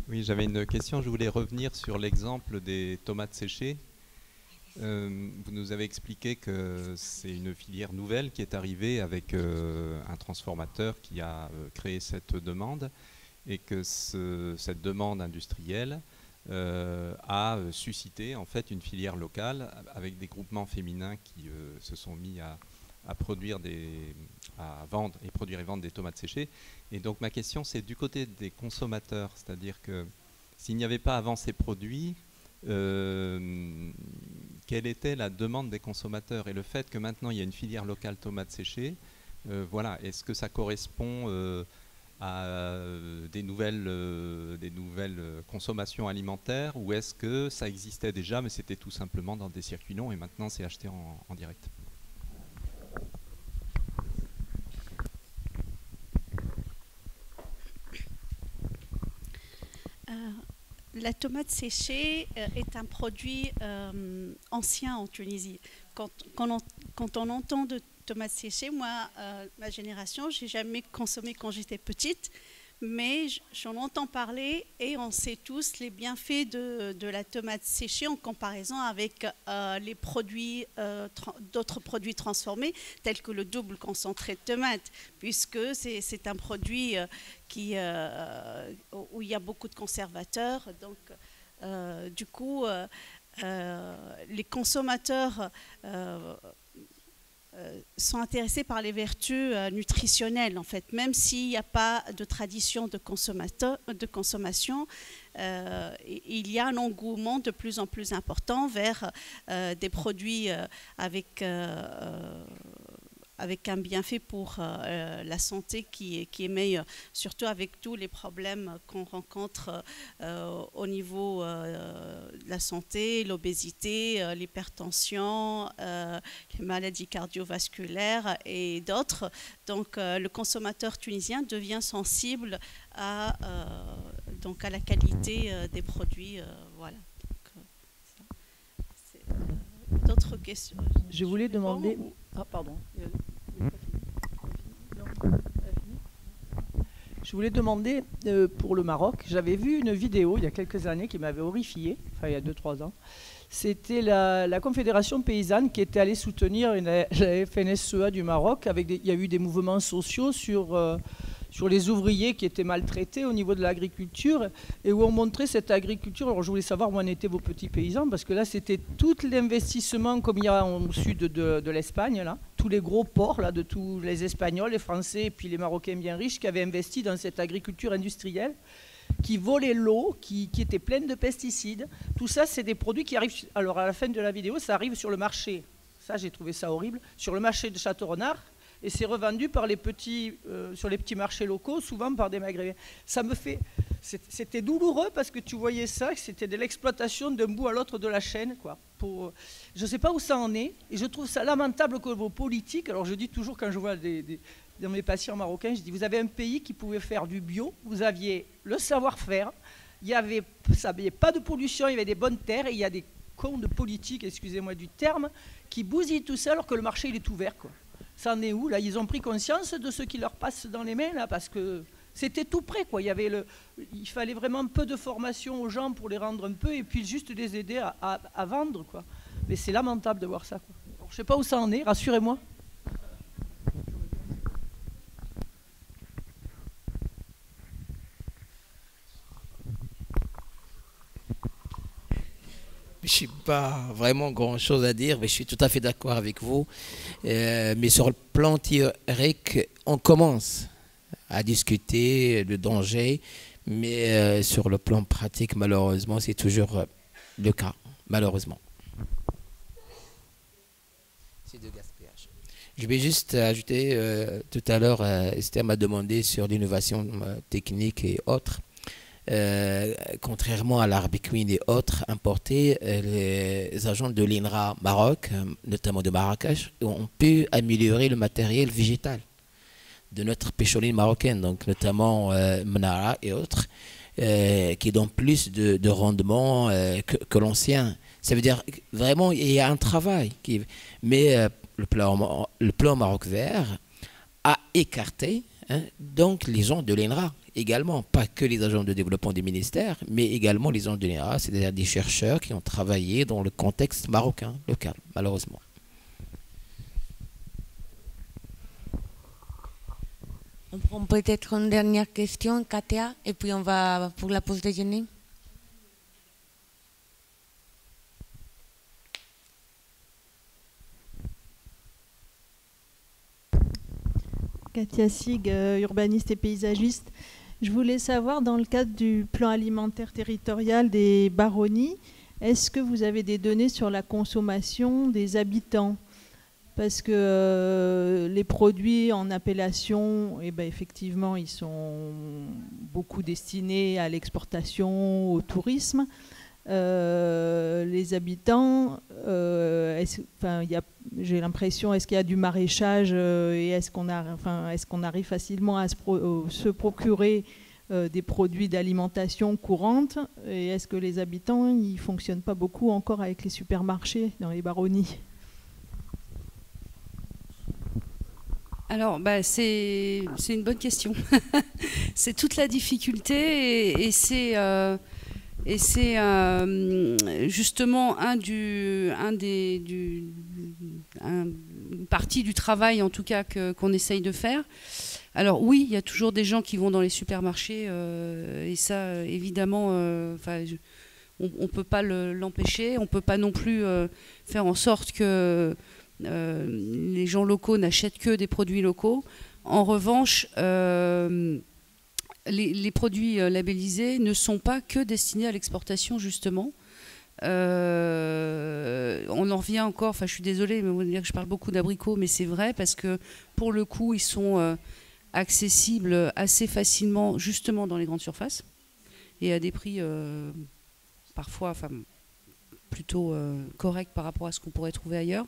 Oui, j'avais une question. Je voulais revenir sur l'exemple des tomates séchées. Vous nous avez expliqué que c'est une filière nouvelle qui est arrivée avec un transformateur qui a créé cette demande et que cette demande industrielle a suscité en fait une filière locale avec des groupements féminins qui se sont mis à produire à vendre et produire et vendre des tomates séchées. Et donc ma question c'est du côté des consommateurs, c'est-à-dire que s'il n'y avait pas avant ces produits, quelle était la demande des consommateurs et le fait que maintenant il y a une filière locale tomates séchées, voilà, est-ce que ça correspond à des nouvelles consommations alimentaires ou est-ce que ça existait déjà mais c'était tout simplement dans des circuits longs et maintenant c'est acheté en direct? La tomate séchée est un produit ancien en Tunisie. Quand on entend de tomates séchées, moi, ma génération, je n'ai jamais consommé quand j'étais petite, mais j'en entends parler et on sait tous les bienfaits de la tomate séchée en comparaison avec les produits, d'autres produits transformés tels que le double concentré de tomate, puisque c'est un produit où il y a beaucoup de conservateurs. Donc, du coup, les consommateurs sont intéressés par les vertus nutritionnelles, en fait. Même s'il n'y a pas de tradition de consommation, il y a un engouement de plus en plus important vers des produits avec un bienfait pour la santé qui est meilleur, surtout avec tous les problèmes qu'on rencontre au niveau de la santé, l'obésité, l'hypertension, les maladies cardiovasculaires et d'autres. Donc le consommateur tunisien devient sensible à la qualité des produits. Voilà. D'autres questions? Je voulais demander... Ah, pardon. Je voulais demander pour le Maroc, j'avais vu une vidéo il y a quelques années qui m'avait horrifié, enfin il y a 2-3 ans. C'était la Confédération paysanne qui était allée soutenir la FNSEA du Maroc. Il y a eu des mouvements sociaux sur les ouvriers qui étaient maltraités au niveau de l'agriculture et où on montrait cette agriculture. Alors je voulais savoir où en étaient vos petits paysans, parce que là c'était tout l'investissement comme il y a au sud de l'Espagne, là, tous les gros ports là, de tous les Espagnols, les Français et puis les Marocains bien riches qui avaient investi dans cette agriculture industrielle, qui volaient l'eau, qui était pleine de pesticides. Tout ça, c'est des produits qui arrivent, alors à la fin de la vidéo, ça arrive sur le marché, ça j'ai trouvé ça horrible, sur le marché de Château-Renard, et c'est revendu par sur les petits marchés locaux, souvent par des Maghrébins. C'était douloureux parce que tu voyais ça, que c'était de l'exploitation d'un bout à l'autre de la chaîne, quoi. Je ne sais pas où ça en est, et je trouve ça lamentable que vos politiques, alors je dis toujours quand je vois dans mes patients marocains, je dis, vous avez un pays qui pouvait faire du bio, vous aviez le savoir-faire, ça n'avait pas de pollution, il y avait des bonnes terres, et il y a des cons de politique, excusez-moi du terme, qui bousillent tout ça alors que le marché il est ouvert, quoi. Ça en est où, là? Ils ont pris conscience de ce qui leur passe dans les mains, là, parce que c'était tout prêt, quoi. Il fallait vraiment peu de formation aux gens pour les rendre un peu, et puis juste les aider à vendre, quoi. Mais c'est lamentable de voir ça, quoi. Alors, je ne sais pas où ça en est, rassurez-moi. Je n'ai pas vraiment grand-chose à dire, mais je suis tout à fait d'accord avec vous. Mais sur le plan théorique, on commence à discuter de danger, mais sur le plan pratique, malheureusement, c'est toujours le cas, malheureusement. C'est de gaspillage. Je vais juste ajouter, tout à l'heure, Esther m'a demandé sur l'innovation technique et autres. Contrairement à l'Arabicwin et autres importés, les agents de l'INRA Maroc, notamment de Marrakech, ont pu améliorer le matériel végétal de notre pécholine marocaine, donc notamment Menara et autres, qui donnent plus de rendement que l'ancien. Ça veut dire vraiment il y a un travail. Mais le plan Maroc vert a écarté donc les gens de l'INRA. Également, pas que les agents de développement des ministères, mais également les agents de l'INRA, c'est-à-dire des chercheurs qui ont travaillé dans le contexte marocain, local, malheureusement. On prend peut-être une dernière question, Katia, et puis on va pour la pause déjeuner. Katia Sig, urbaniste et paysagiste. Je voulais savoir, dans le cadre du plan alimentaire territorial des baronnies, est-ce que vous avez des données sur la consommation des habitants? Parce que les produits en appellation, effectivement, ils sont beaucoup destinés à l'exportation, au tourisme. Les habitants, j'ai l'impression, est-ce qu'il y a du maraîchage et est-ce qu'on arrive facilement à se procurer des produits d'alimentation courante, et est-ce que les habitants ils fonctionnent pas beaucoup encore avec les supermarchés dans les baronnies? Alors, c'est une bonne question. C'est toute la difficulté et c'est justement une partie du travail, en tout cas, qu'on essaye de faire. Alors oui, il y a toujours des gens qui vont dans les supermarchés et ça, évidemment, on ne peut pas l'empêcher. On ne peut pas non plus faire en sorte que les gens locaux n'achètent que des produits locaux. En revanche, les produits labellisés ne sont pas que destinés à l'exportation, justement. On en revient encore, enfin je suis désolée, mais on va dire que je parle beaucoup d'abricots, mais c'est vrai parce que pour le coup, ils sont accessibles assez facilement, justement dans les grandes surfaces, et à des prix parfois plutôt corrects par rapport à ce qu'on pourrait trouver ailleurs.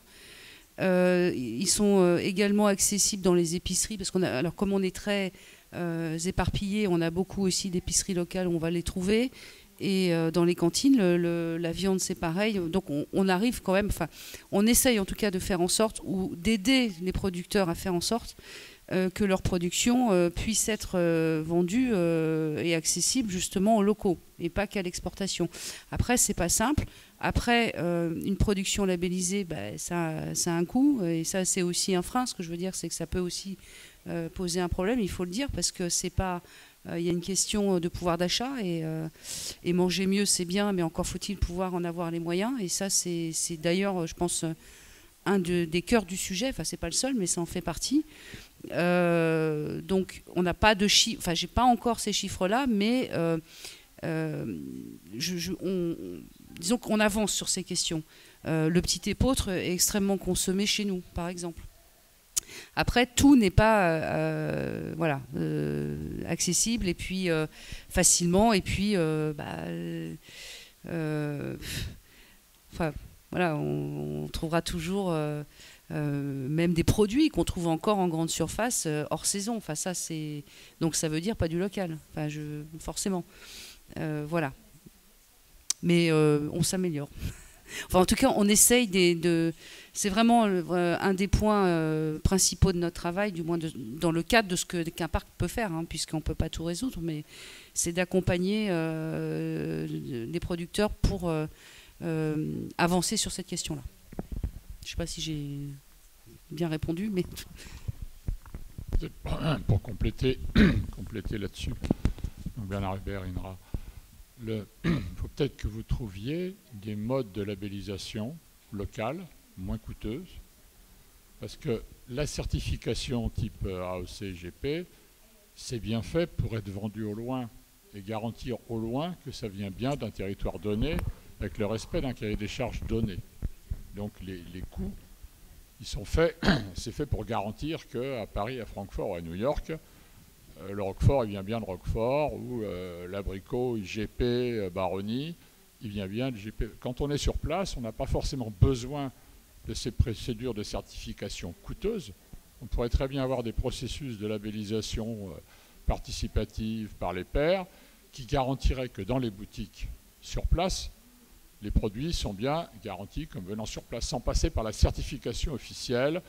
Ils sont également accessibles dans les épiceries, parce qu'on a, alors comme on est très éparpillés, on a beaucoup aussi d'épiceries locales où on va les trouver. Et dans les cantines, la viande c'est pareil. Donc on arrive quand même, enfin on essaye en tout cas de faire en sorte, ou d'aider les producteurs à faire en sorte que leur production puisse être vendue et accessible justement aux locaux et pas qu'à l'exportation. Après c'est pas simple. Après une production labellisée, ça a un coût, et ça c'est aussi un frein. Ce que je veux dire, c'est que ça peut aussi poser un problème, il faut le dire, parce que c'est pas... Il y a une question de pouvoir d'achat, et manger mieux c'est bien, mais encore faut-il pouvoir en avoir les moyens. Et ça c'est d'ailleurs, je pense, un des cœurs du sujet. Enfin c'est pas le seul, mais ça en fait partie. Donc on n'a pas de chiffres, enfin j'ai pas encore ces chiffres-là, mais disons qu'on avance sur ces questions. Le petit épeautre est extrêmement consommé chez nous, par exemple. Après, tout n'est pas accessible et puis facilement, et puis on trouvera toujours même des produits qu'on trouve encore en grande surface hors saison. Enfin, donc ça veut dire pas du local. Enfin, forcément, voilà. Mais on s'améliore. Enfin, en tout cas, on essaye c'est vraiment un des points principaux de notre travail, du moins dans le cadre de ce qu'un parc peut faire, hein, puisqu'on ne peut pas tout résoudre, mais c'est d'accompagner les producteurs pour avancer sur cette question-là. Je ne sais pas si j'ai bien répondu, mais... Pour compléter là-dessus, Bernard Hubert, INRA, il faut peut-être que vous trouviez des modes de labellisation locales, moins coûteuses, parce que la certification type AOC, GP, c'est bien fait pour être vendu au loin et garantir au loin que ça vient bien d'un territoire donné avec le respect d'un cahier des charges donné. Donc les coûts, ils sont faits, c'est fait pour garantir qu'à Paris, à Francfort ou à New York, le Roquefort, il vient bien de Roquefort, ou l'abricot, IGP, Baronnie, il vient bien de GP. Quand on est sur place, on n'a pas forcément besoin de ces procédures de certification coûteuses. On pourrait très bien avoir des processus de labellisation participative par les pairs qui garantiraient que dans les boutiques sur place, les produits sont bien garantis comme venant sur place, sans passer par la certification officielle,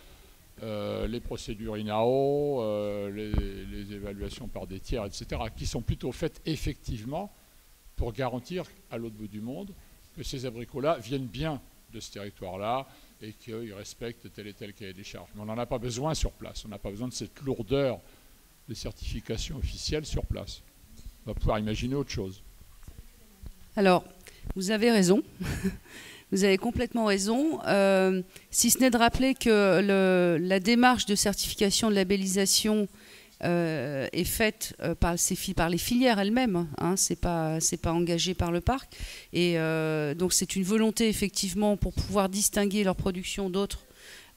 les procédures INAO, les évaluations par des tiers, etc., qui sont plutôt faites effectivement pour garantir à l'autre bout du monde que ces abricots-là viennent bien de ce territoire-là et qu'ils respectent tel et tel cahier des charges. Mais on n'en a pas besoin sur place, on n'a pas besoin de cette lourdeur de certification officielle sur place. On va pouvoir imaginer autre chose. Alors, vous avez raison. Vous avez complètement raison, si ce n'est de rappeler que la démarche de certification, de labellisation est faite par les filières elles-mêmes, hein, c'est pas engagé par le parc, et donc c'est une volonté effectivement pour pouvoir distinguer leur production d'autres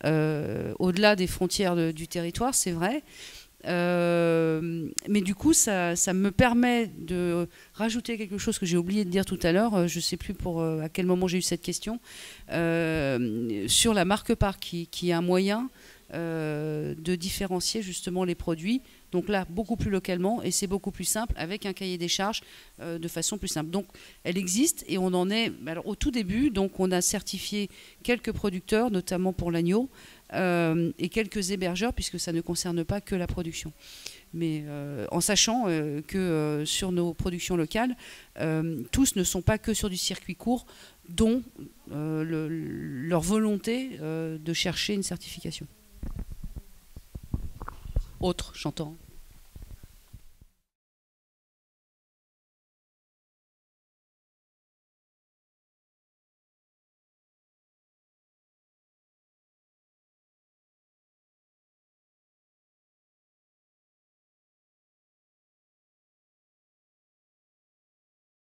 au-delà des frontières du territoire, c'est vrai. Mais du coup, ça me permet de rajouter quelque chose que j'ai oublié de dire tout à l'heure. Je ne sais plus à quel moment j'ai eu cette question. Sur la marque parc, qui est un moyen de différencier justement les produits. Donc là, beaucoup plus localement, et c'est beaucoup plus simple, avec un cahier des charges de façon plus simple. Donc elle existe, et on en est alors, au tout début. Donc on a certifié quelques producteurs, notamment pour l'agneau, et quelques hébergeurs, puisque ça ne concerne pas que la production. Mais en sachant que sur nos productions locales, tous ne sont pas que sur du circuit court, dont leur volonté de chercher une certification. Autre, j'entends.